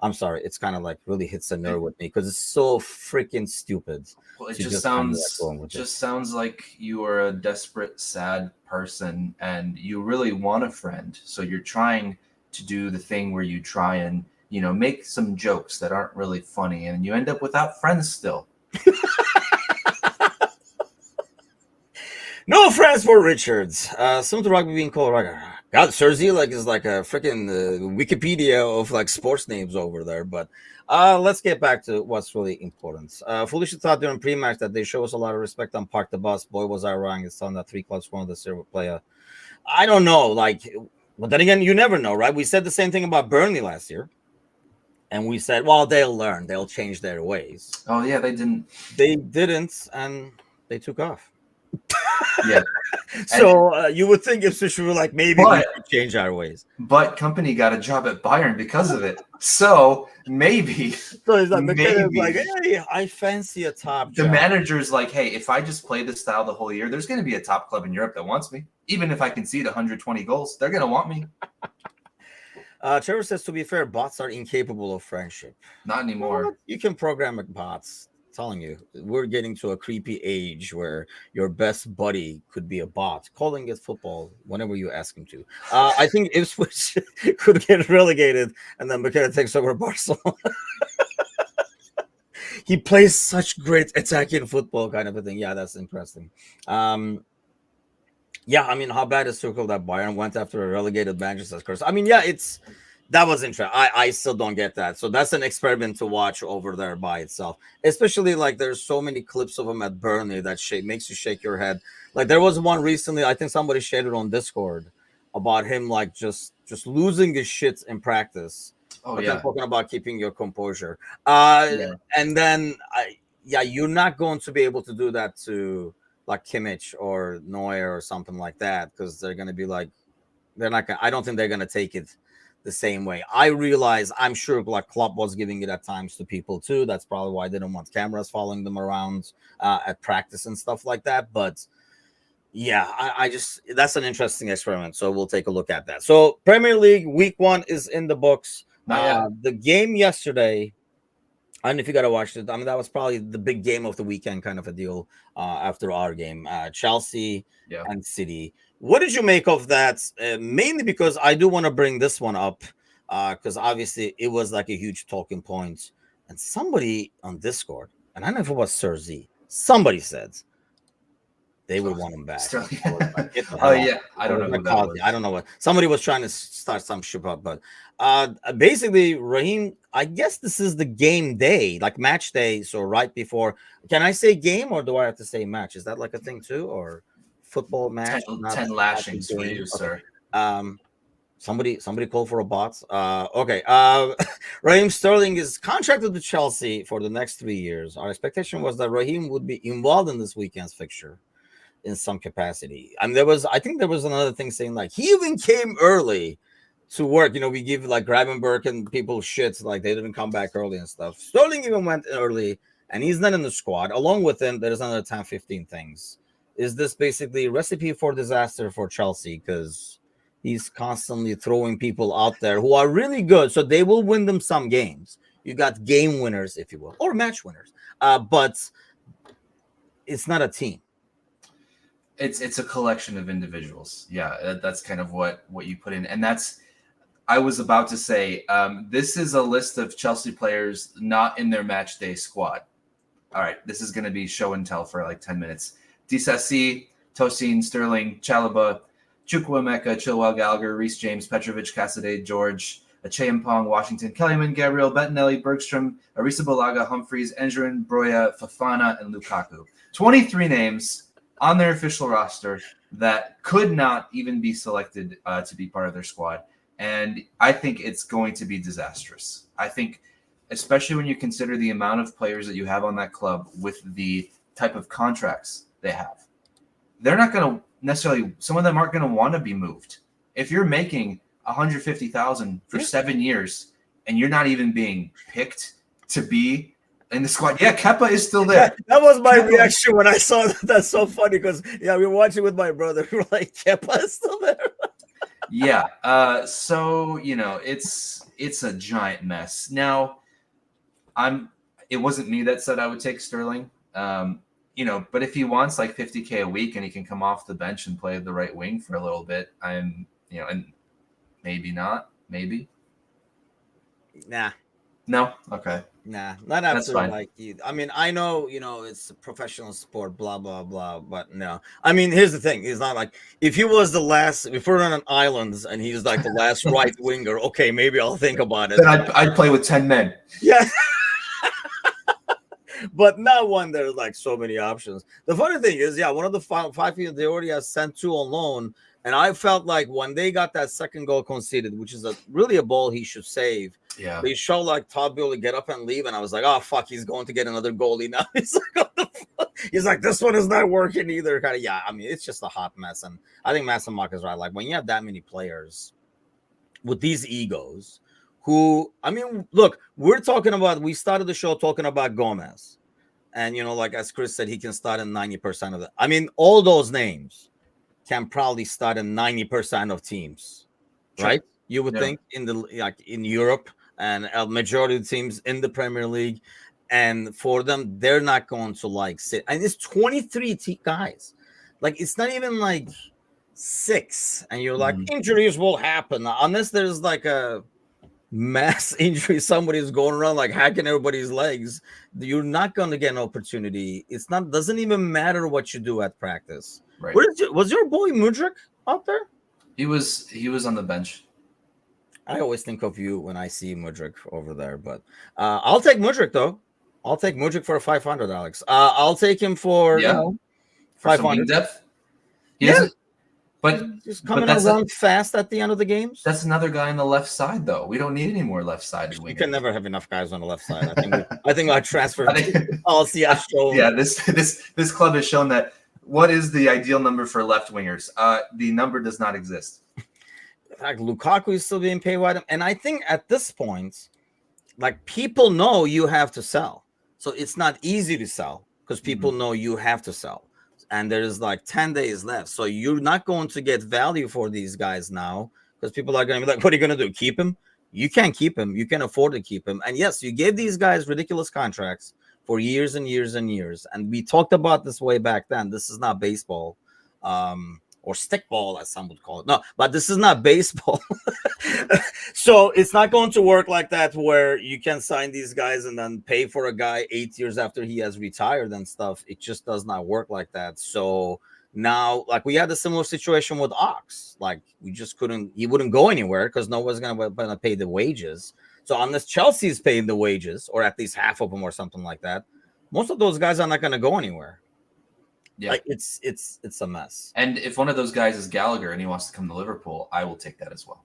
I'm sorry, it's kind of like really hits a nerve with me because it's so freaking stupid. Well, it just sounds like you are a desperate, sad person and you really want a friend. So you're trying to do the thing where you try and, make some jokes that aren't really funny and you end up without friends still. No friends for Richards. Some to rugby being called rugby. God, Sergi is like a freaking Wikipedia of like sports names over there. But let's get back to what's really important. Felicia thought during pre-match that they show us a lot of respect on Park the Bus. Boy, was I wrong. It's on that 3 clubs one of the silver player. I don't know. But then again, you never know, right? We said the same thing about Burnley last year. And we said, well, they'll learn. They'll change their ways. Oh, yeah, they didn't. They didn't, and they took off. Yeah. So you would think if we were like, maybe we should change our ways. But Company got a job at Bayern because of it. So maybe. So it's like, hey, I fancy a top job. The manager's like, hey, if I just play this style the whole year, there's going to be a top club in Europe that wants me. Even if I concede 120 goals, they're going to want me. Trevor says, to be fair, bots are incapable of friendship. Not anymore. You can program bots. Telling you, we're getting to a creepy age where your best buddy could be a bot calling it football whenever you ask him to. I think Ipswich could get relegated and then McKenna takes over Barcelona. He plays such great attacking football kind of a thing. Yeah, that's interesting. Yeah, I mean, how bad is circle that Bayern went after a relegated Manchester curse? I mean, yeah, it's That was interesting. I still don't get that. So that's an experiment to watch over there by itself. Especially like there's so many clips of him at Burnley that makes you shake your head. Like there was one recently, I think somebody shared it on Discord about him like just losing his shit in practice. Oh But then yeah, talking about keeping your composure. yeah. And then yeah, you're not going to be able to do that to like Kimmich or Neuer or something like that because they're gonna be like they're not gonna I don't think they're gonna take it the same way. I realize I'm sure like Klopp was giving it at times to people too. That's probably why they didn't want cameras following them around at practice and stuff like that. But yeah, I just that's an interesting experiment. So we'll take a look at that. So Premier League week 1 is in the books. Not yet. The game yesterday, I don't know if you got to watch it. I mean, that was probably the big game of the weekend, kind of a deal after our game, Chelsea Yeah. and City. What did you make of that? Mainly because I do want to bring this one up because obviously it was like a huge talking point. And somebody on Discord, and I don't know if it was Sir Z, somebody said they would want him back. Sterling. I was like, get the Oh hell out. yeah, I don't know who that Cosby. was. I don't know what somebody was trying to start some shit up, but basically Raheem, I guess this is the game day, like match day. So right before, can I say game or do I have to say match? Is that like a thing too, or football match? 10 lashings for you, Okay. sir. Somebody call for a bot. Okay. Raheem Sterling is contracted to Chelsea for the next 3 years. Our expectation was that Raheem would be involved in this weekend's fixture in some capacity. I mean, I think there was another thing saying like he even came early to work. You know, we give like Gravenberg and people shit like they didn't come back early and stuff. Sterling even went early and he's not in the squad. Along with him, there's another 10, 15 things. Is this basically a recipe for disaster for Chelsea? Because he's constantly throwing people out there who are really good. So they will win them some games. You got game winners, if you will, or match winners. But it's not a team. It's a collection of individuals. Yeah, that's kind of what you put in, and that's I was about to say. This is a list of Chelsea players not in their match day squad. All right, this is going to be show and tell for like 10 minutes. Disasi, Tosin, Sterling, Chalobah, Chukwuemeka, Chilwell, Gallagher, Reece James, Petrovic, Cassidy, George, Acheampong, Washington, Kellyman, Gabriel, Bettinelli, Bergstrom, Arrizabalaga, Humphreys, Endrin, Broya, Fafana, and Lukaku. 23 names on their official roster that could not even be selected to be part of their squad. And I think it's going to be disastrous. I think, especially when you consider the amount of players that you have on that club with the type of contracts they have, they're not going to necessarily, some of them aren't going to want to be moved. If you're making $150,000 for 7 years and you're not even being picked to be in the squad. Yeah, Kepa is still there. That was my reaction when I saw that. That's so funny because we were watching with my brother. We were like, Kepa is still there. Yeah. So it's a giant mess. Now, it wasn't me that said I would take Sterling. But if he wants like $50K a week and he can come off the bench and play the right wing for a little bit, and maybe not, maybe. Nah. No. Okay. Nah, not after fine. like you. I mean, I know, it's a professional sport, blah blah blah, but no. I mean, here's the thing: it's not like if he was the last, if we're on an island and he's like the last right winger. Okay, maybe I'll think about it. Then I'd play with 10 men. Yeah. But not one there's like so many options. The funny thing is, one of the five people they already have sent 2 on loan, and I felt like when they got that second goal conceded, which is really a ball he should save. Yeah, they show like Todd Bowley get up and leave, and I was like, oh fuck, he's going to get another goalie now. He's like, what the fuck? He's like, this one is not working either. Kind of, I mean, it's just a hot mess, and I think Massamark is right. Like when you have that many players with these egos, who, I mean, look, we started the show talking about Gomez, and like as Chris said, he can start in 90% of it. I mean, all those names can probably start in 90% of teams, right? You would think in Europe. And a majority of teams in the Premier League, and for them, they're not going to like sit. And it's 23 guys, like it's not even like 6. And you're like, injuries will happen unless there's like a mass injury. Somebody's going around like hacking everybody's legs. You're not going to get an opportunity. Doesn't even matter what you do at practice. Right. Was your boy Mudryk out there? He was on the bench. I always think of you when I see Mudrik over there, but I'll take Mudrik though. I'll take Mudrik for a 500, Alex. I'll take him for Yeah, for some wing 500. depth. He Yeah, doesn't. But he's just but coming around fast at the end of the games. that's another guy on the left side though. We don't need any more left-sided You can wingers. never have enough guys on the left side. I think our transfer I think, policy has shown. yeah, this club has shown that what is the ideal number for left wingers? The number does not exist. Like Lukaku is still being paid wide, and I think at this point, like people know you have to sell, so it's not easy to sell because people know you have to sell, and there's like 10 days left, so you're not going to get value for these guys now because people are going to be like, "What are you going to do? Keep him? You can't keep him. You can afford to keep him." And yes, you gave these guys ridiculous contracts for years and years and years, and we talked about this way back then. This is not baseball. Or stickball, as some would call it. No, but this is not baseball. So it's not going to work like that where you can sign these guys and then pay for a guy 8 years after he has retired and stuff. It just does not work like that. So now, like we had a similar situation with Ox. Like we just couldn't, he wouldn't go anywhere because no one's going to pay the wages. So unless Chelsea's paying the wages, or at least half of them or something like that, most of those guys are not going to go anywhere. Yeah, like it's a mess. And if one of those guys is Gallagher and he wants to come to Liverpool, I will take that as well.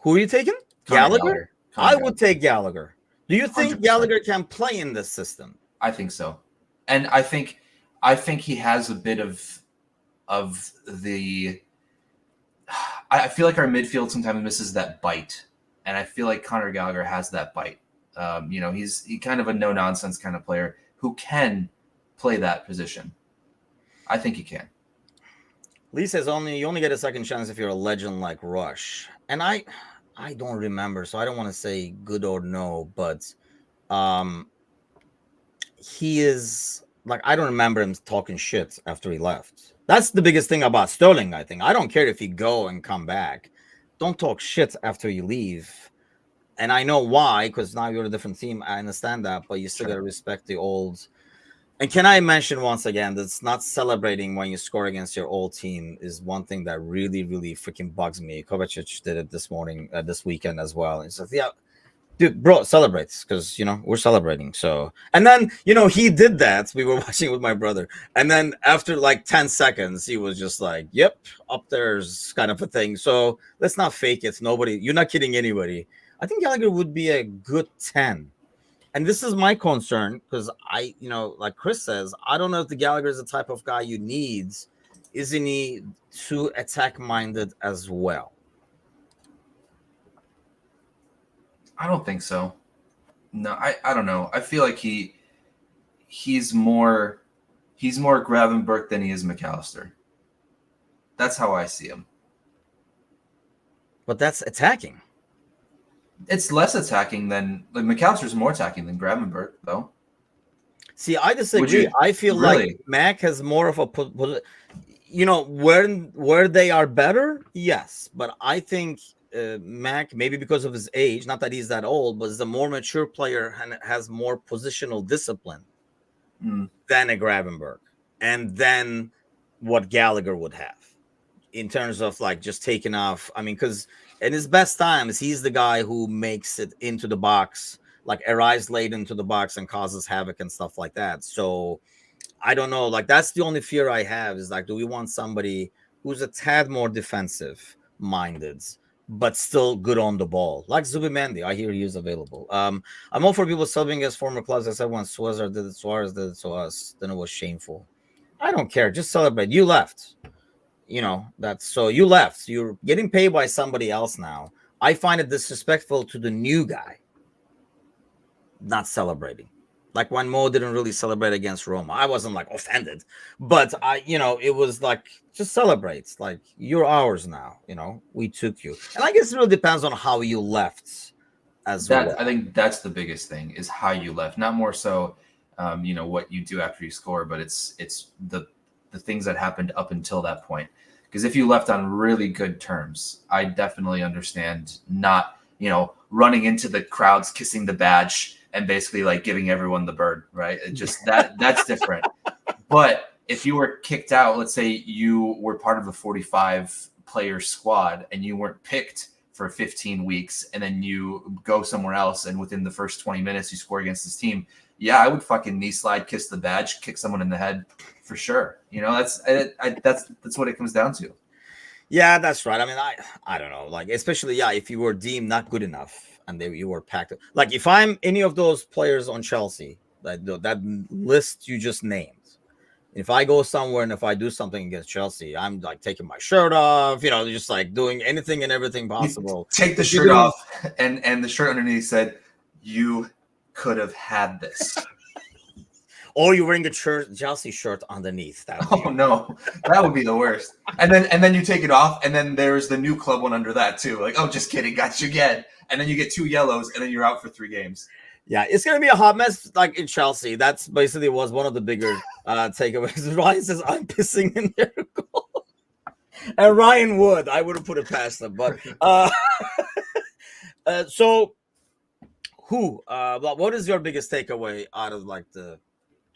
Who are you taking? Gallagher? I would take Gallagher. Do you think 100%. Gallagher can play in this system? I think so, and I think he has a bit of the. I feel like our midfield sometimes misses that bite, and I feel like Conor Gallagher has that bite. He's kind of a no nonsense kind of player who can play that position. I think he can. Lee says you only get a second chance if you're a legend like Rush. And I don't remember, so I don't want to say good or no, but he is like, I don't remember him talking shit after he left. That's the biggest thing about Sterling, I think. I don't care if you go and come back. Don't talk shit after you leave. And I know why, because now you're a different team. I understand that, but you still got to respect the old. And can I mention once again that's not celebrating when you score against your old team is one thing that really, really freaking bugs me. Kovacic did it this weekend as well. He says, yeah, dude, bro, celebrates because, we're celebrating. So, and then, he did that. We were watching with my brother. And then after like 10 seconds, he was just like, yep, up there's kind of a thing. So let's not fake it. You're not kidding anybody. I think Gallagher would be a good 10. And this is my concern because like Chris says, I don't know if the Gallagher is the type of guy you need. Isn't he too attack-minded as well? I don't think so. No, I don't know. I feel like he's more Gravenberch than he is McAllister. That's how I see him. But that's attacking. It's less attacking than McAllister's more attacking than Gravenberch, though. See, I disagree. I feel like Mac has more of a, where they are better. Yes, but I think Mac, maybe because of his age, not that he's that old, but is a more mature player and has more positional discipline than a Gravenberch, and then what Gallagher would have in terms of like just taking off. I mean, because in his best times, he's the guy who makes it into the box, like arrives late into the box and causes havoc and stuff like that. So I don't know. Like, that's the only fear I have is like, do we want somebody who's a tad more defensive minded, but still good on the ball? Like Zubimendi, I hear he is available. I'm all for people subbing as former clubs. I said when Suarez did it to us, then it was shameful. I don't care. Just celebrate. You left. You left. You're getting paid by somebody else now. I find it disrespectful to the new guy not celebrating. Like when Mo didn't really celebrate against Roma. I wasn't like offended, but it was like, just celebrate. Like, you're ours now. We took you. And I guess it really depends on how you left as well. I think that's the biggest thing is how you left. Not more so, what you do after you score, but it's the things that happened up until that point. Because if you left on really good terms, I definitely understand not, running into the crowds, kissing the badge, and basically like giving everyone the bird, right? It just that's different. But if you were kicked out, let's say you were part of a 45 player squad and you weren't picked for 15 weeks, and then you go somewhere else, and within the first 20 minutes you score against this team. Yeah, I would fucking knee slide, kiss the badge, kick someone in the head for sure. That's what it comes down to. Yeah, that's right. I mean, I don't know, like, especially, if you were deemed not good enough and you were packed. Like, if I'm any of those players on Chelsea, that list you just named, if I go somewhere and if I do something against Chelsea, I'm like taking my shirt off, just like doing anything and everything possible. You take the shirt off, and the shirt underneath said, "You could have had this." Or you're wearing a Chelsea shirt underneath. No, that would be the worst. And then you take it off, and then there's the new club one under that too. Like, oh, just kidding, got you again. And then you get 2 yellows, and then you're out for 3 games. Yeah, it's gonna be a hot mess, like in Chelsea. That's basically was one of the bigger takeaways. Ryan says, "I'm pissing in their goal," and Ryan would. I would have put it past them, but so who? What is your biggest takeaway out of like the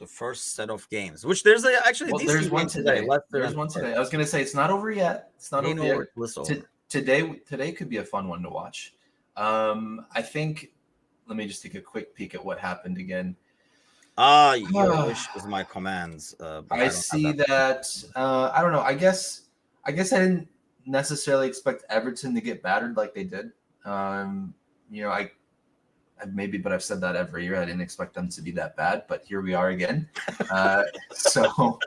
first set of games? Which there's there's one today. There's one today. I was gonna say it's not over yet. It's not over yet. Today could be a fun one to watch. I think. Let me just take a quick peek at what happened again. Your wish is my commands. I see that. I don't know. I guess I didn't necessarily expect Everton to get battered like they did. But I've said that every year. I didn't expect them to be that bad, but here we are again. So,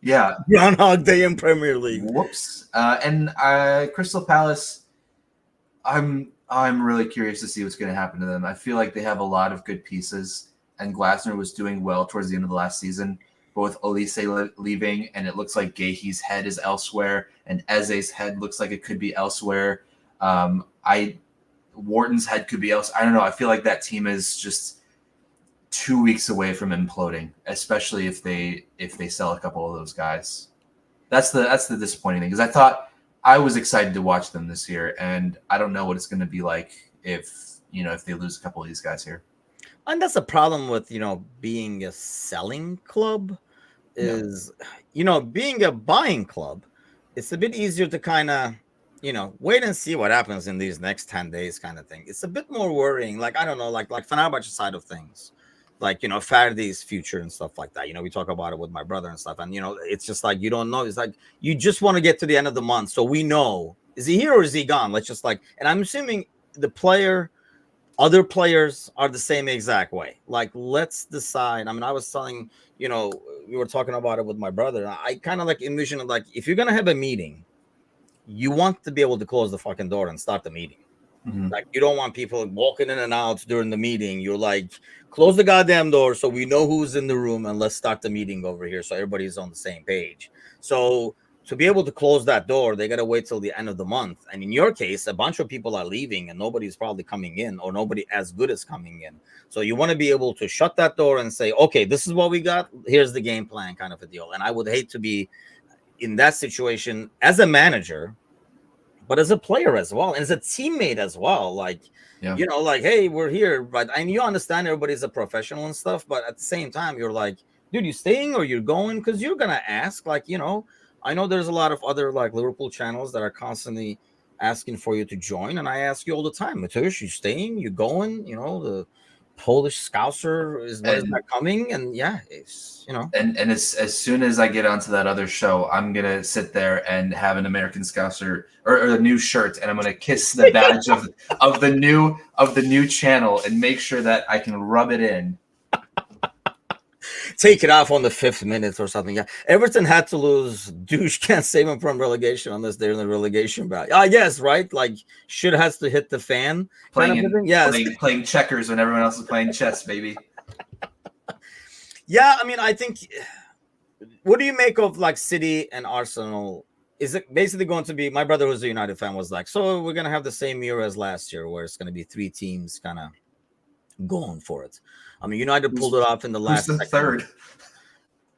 yeah. Groundhog Day in Premier League. Whoops. And Crystal Palace, I'm really curious to see what's going to happen to them. I feel like they have a lot of good pieces, and Glasner was doing well towards the end of the last season. But with Elise leaving, and it looks like Gahey's head is elsewhere, and Eze's head looks like it could be elsewhere. Wharton's head could be else. I don't know. I feel like that team is just 2 weeks away from imploding, especially if they sell a couple of those guys. That's the disappointing thing, because I was excited to watch them this year, and I don't know what it's going to be like if they lose a couple of these guys here. And that's the problem with being a selling club is being a buying club. It's a bit easier to kind of wait and see what happens in these next 10 days kind of thing. It's a bit more worrying. Like, I don't know, like Fenerbahce side of things, like, Faraday's future and stuff like that. We talk about it with my brother and stuff. And, it's just like, you don't know. It's like, you just want to get to the end of the month. So we know, is he here or is he gone? Let's just and I'm assuming other players are the same exact way. Like, let's decide. I mean, I was telling, we were talking about it with my brother. I kind of envision it like, if you're going to have a meeting, you want to be able to close the fucking door and start the meeting. Mm-hmm. Like, you don't want people walking in and out during the meeting. You're like, close the goddamn door so we know who's in the room, and let's start the meeting over here so everybody's on the same page. So to be able to close that door, they got to wait till the end of the month. And in your case, a bunch of people are leaving and nobody's probably coming in, or nobody as good as coming in. So you want to be able to shut that door and say, okay, this is what we got. Here's the game plan, kind of a deal. And I would hate to be in that situation as a manager, but as a player as well, and as a teammate as well. Like, hey, we're here, but and you understand everybody's a professional and stuff, but at the same time, you're like, dude, you staying or you're going? Because you're gonna ask, I know there's a lot of other Liverpool channels that are constantly asking for you to join, and I ask you all the time, Mateusz, you staying? You going? The Polish Scouser is not coming, and it's And as soon as I get onto that other show, I'm gonna sit there and have an American Scouser or a new shirt, and I'm gonna kiss the badge of the new channel and make sure that I can rub it in. Take it off on the 5th minute or something. Yeah, Everton had to lose. Douche can't save them from relegation unless they're in the relegation battle. Yes, right. Like, shit has to hit the fan. Playing checkers when everyone else is playing chess, baby. Yeah, I mean, I think. What do you make of City and Arsenal? Is it basically going to be? My brother, who's a United fan, was like, so we're gonna have the same year as last year, where it's gonna be 3 teams kind of going for it. I mean, United pulled it off in the last. Who's the third?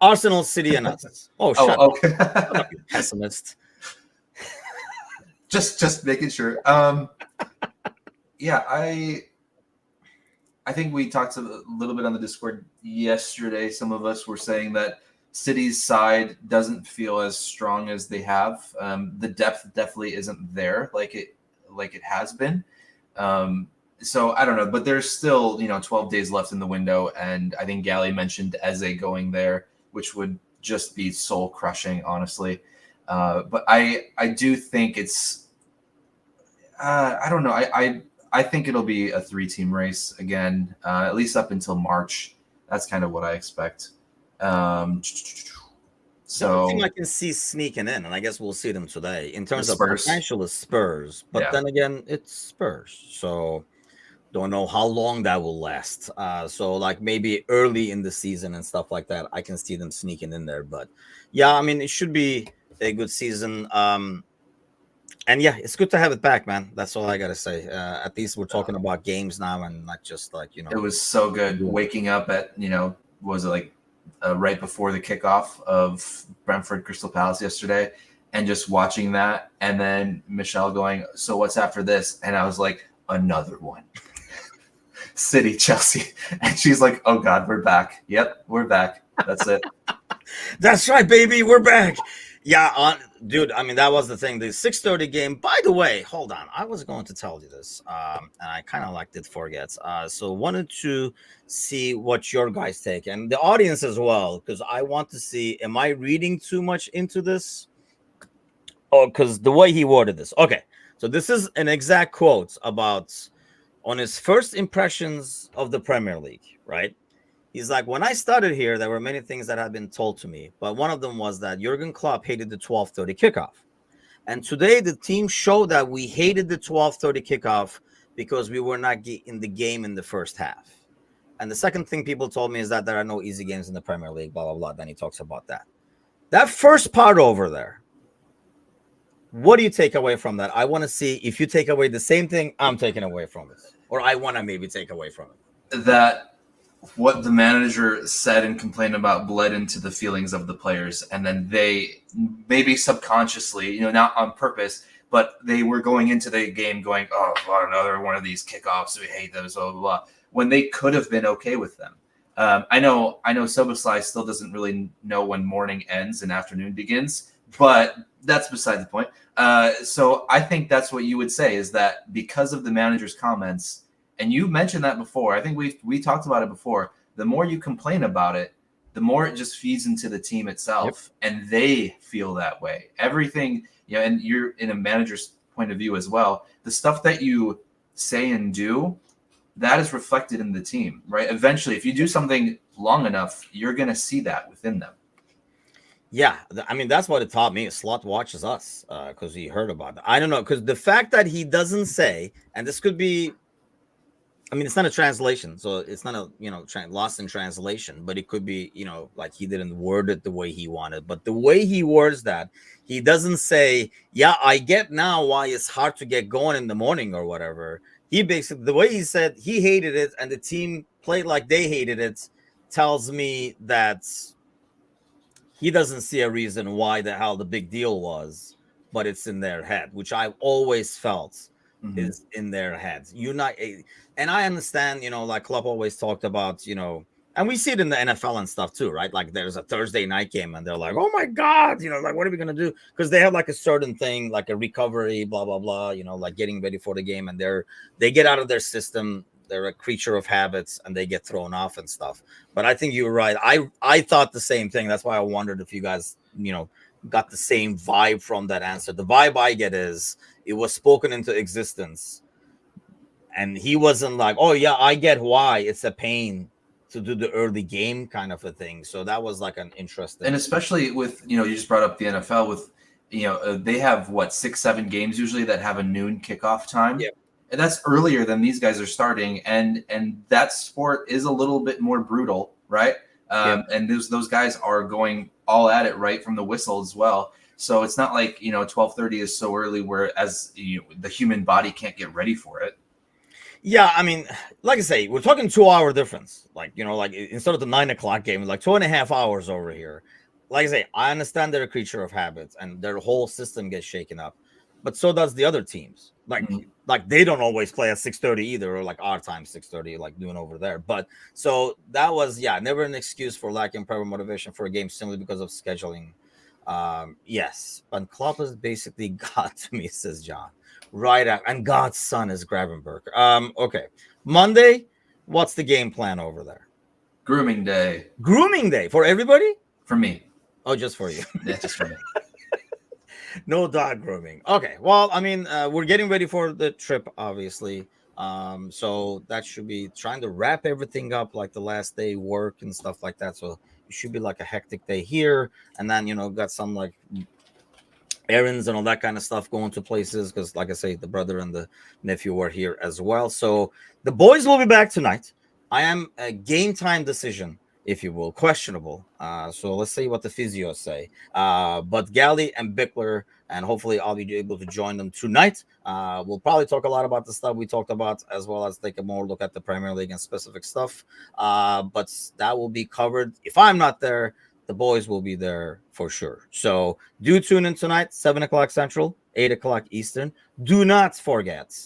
Arsenal, City, and us. Shut up. Okay. Shut up, you pessimist. Just making sure. Yeah, I think we talked a little bit on the Discord yesterday. Some of us were saying that City's side doesn't feel as strong as they have. The depth definitely isn't there like like it has been. So I don't know, but there's still 12 days left in the window, and I think Gally mentioned Eze going there, which would just be soul crushing, honestly. But I do think it's I don't know. I think it'll be a 3-team race again, at least up until March. That's kind of what I expect. The only thing So I can see sneaking in, and I guess we'll see them today, in terms of Spurs. potential, is Spurs. But Yeah. then again, it's Spurs. So don't know how long that will last. So like maybe early in the season and stuff like that, I can see them sneaking in there. But yeah, I mean, it should be a good season. And yeah, it's good to have it back, man. That's all I gotta say. At least we're talking about games now and not just like It was so good waking up at was it like right before the kickoff of Brentford Crystal Palace yesterday, and just watching that, and then Michelle going, "So what's after this?" And I was like, "Another one." City, Chelsea. And she's like, "Oh God, we're back." Yep, we're back. That's it. That's right, baby. We're back. Yeah, dude. I mean, that was the thing. The 6:30 game. By the way, hold on. I was going to tell you this, and I kind of like did forget. So wanted to see what your guys take and the audience as well, because I want to see. Am I reading too much into this? Oh, because the way he worded this. Okay, so this is an exact quote about on his first impressions of the Premier League, right? He's like, when I started here, there were many things that had been told to me, but one of them was that Jurgen Klopp hated the 12:30 kickoff. And today the team showed that we hated the 12:30 kickoff because we were not in the game in the first half. And the second thing people told me is that there are no easy games in the Premier League, blah, blah, blah. Then he talks about that. That first part over there, what do you take away from that? I want to see if you take away the same thing I'm taking away from it, or I want to maybe take away from it. That what the manager said and complained about bled into the feelings of the players, and then they maybe subconsciously, not on purpose, but they were going into the game going, "Oh, what another one of these kickoffs. We hate those, blah blah blah," when they could have been okay with them. I know Soboslai still doesn't really know when morning ends and afternoon begins, but that's beside the point. So I think that's what you would say, is that because of the manager's comments. And you mentioned that before. I think we talked about it before. The more you complain about it, the more it just feeds into the team itself, and they feel that way. Everything, and you're in a manager's point of view as well. The stuff that you say and do, that is reflected in the team, right? Eventually, if you do something long enough, you're going to see that within them. Yeah, I mean, that's what it taught me. Slot watches us because he heard about it. I don't know, because the fact that he doesn't say, and this could be, I mean, it's not a translation, so it's not a lost in translation, but it could be like he didn't word it the way he wanted. But the way he words that, he doesn't say, "Yeah, I get now why it's hard to get going in the morning" or whatever. He basically, the way he said he hated it and the team played like they hated it, tells me that he doesn't see a reason why the hell the big deal was, but it's in their head, which I've always felt is in their heads. You're not, and I understand, like Klopp always talked about, and we see it in the NFL and stuff too, right? Like there's a Thursday night game and they're like, "Oh my God," like, what are we going to do? Because they have like a certain thing, like a recovery, blah, blah, blah, like getting ready for the game, and they get out of their system. They're a creature of habits and they get thrown off and stuff. But I think you're right. I thought the same thing. That's why I wondered if you guys, got the same vibe from that answer. The vibe I get is it was spoken into existence. And he wasn't like, "Oh yeah, I get why it's a pain to do the early game," kind of a thing. So that was like an interesting. And especially with, you just brought up the NFL with, they have 6-7 games usually that have a noon kickoff time. Yep. And that's earlier than these guys are starting. And that sport is a little bit more brutal, right? And those guys are going all at it right from the whistle as well. So it's not like, 12:30 is so early whereas the human body can't get ready for it. Yeah, I mean, like I say, we're talking 2-hour difference. Like, like instead of the 9 o'clock game, like 2.5 hours over here. Like I say, I understand they're a creature of habits and their whole system gets shaken up. But so does the other teams. Like they don't always play at 6:30 either, or like our time 6:30, like doing over there. But so that was never an excuse for lacking proper motivation for a game simply because of scheduling. Yes, but Klopp has basically got to me, says John. Right out. And God's son is Gravenberg. Okay. Monday, what's the game plan over there? Grooming day. Grooming day for everybody? For me. Oh, just for you. Yeah, just for me. No dog grooming. Okay. Well, I mean, we're getting ready for the trip, obviously. So that should be trying to wrap everything up like the last day work and stuff like that. So it should be like a hectic day here. And then, got some like errands and all that kind of stuff going to places because, like I say, the brother and the nephew were here as well. So the boys will be back tonight. I am a game time decision, if you will, questionable. So let's see what the physios say. But Gally and Bickler, and hopefully I'll be able to join them tonight. We'll probably talk a lot about the stuff we talked about, as well as take a more look at the Premier League and specific stuff. But that will be covered. If I'm not there, the boys will be there for sure. So do tune in tonight, 7 o'clock Central, 8 o'clock Eastern. Do not forget,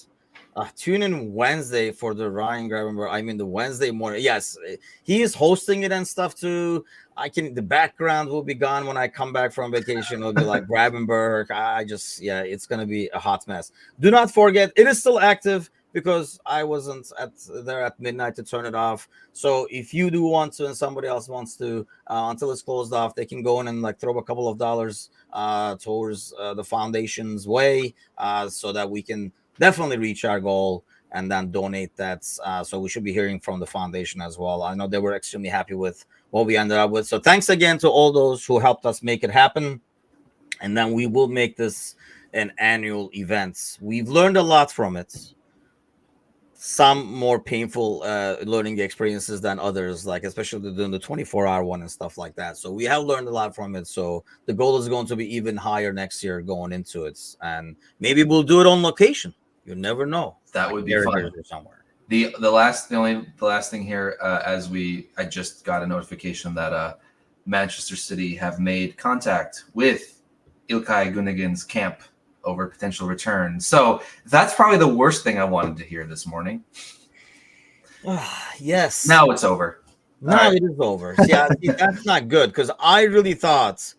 tune in Wednesday for the Ryan Gravenberg. I mean, the Wednesday morning. Yes, he is hosting it and stuff too. The background will be gone when I come back from vacation. It'll be like Gravenberg. It's going to be a hot mess. Do not forget, it is still active because I wasn't there at midnight to turn it off. So if you do want to and somebody else wants to, until it's closed off, they can go in and like throw a couple of dollars towards the foundation's way so that we can definitely reach our goal and then donate that. So we should be hearing from the foundation as well. I know they were extremely happy with what we ended up with. So thanks again to all those who helped us make it happen. And then we will make this an annual event. We've learned a lot from it. Some more painful learning experiences than others, like especially doing the 24-hour one and stuff like that. So we have learned a lot from it. So the goal is going to be even higher next year going into it. And maybe we'll do it on location. You never know. That would be fun. Somewhere. The last thing here, I just got a notification that Manchester City have made contact with Ilkay Gundogan's camp over potential return. So that's probably the worst thing I wanted to hear this morning. Yes. Now it's over. Now it is over. Yeah, that's not good because I really thought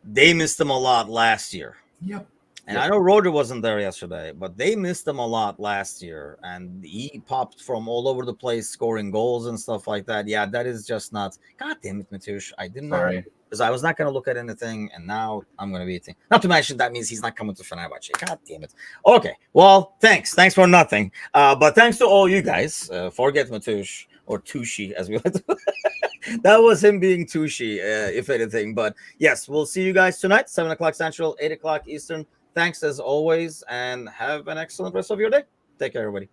they missed him a lot last year. Yep. And I know Roger wasn't there yesterday, but they missed him a lot last year. And he popped from all over the place, scoring goals and stuff like that. Yeah, that is just not. God damn it, Matush. I didn't know. Because I was not going to look at anything, and now I'm going to be eating. Not to mention, that means he's not coming to Fenerbahce. God damn it. Okay, well, thanks. Thanks for nothing. But thanks to all you guys. Forget Matush, or Tushi, as we like to. That was him being Tushi, if anything. But yes, we'll see you guys tonight, 7 o'clock Central, 8 o'clock Eastern. Thanks as always, and have an excellent rest of your day. Take care, everybody.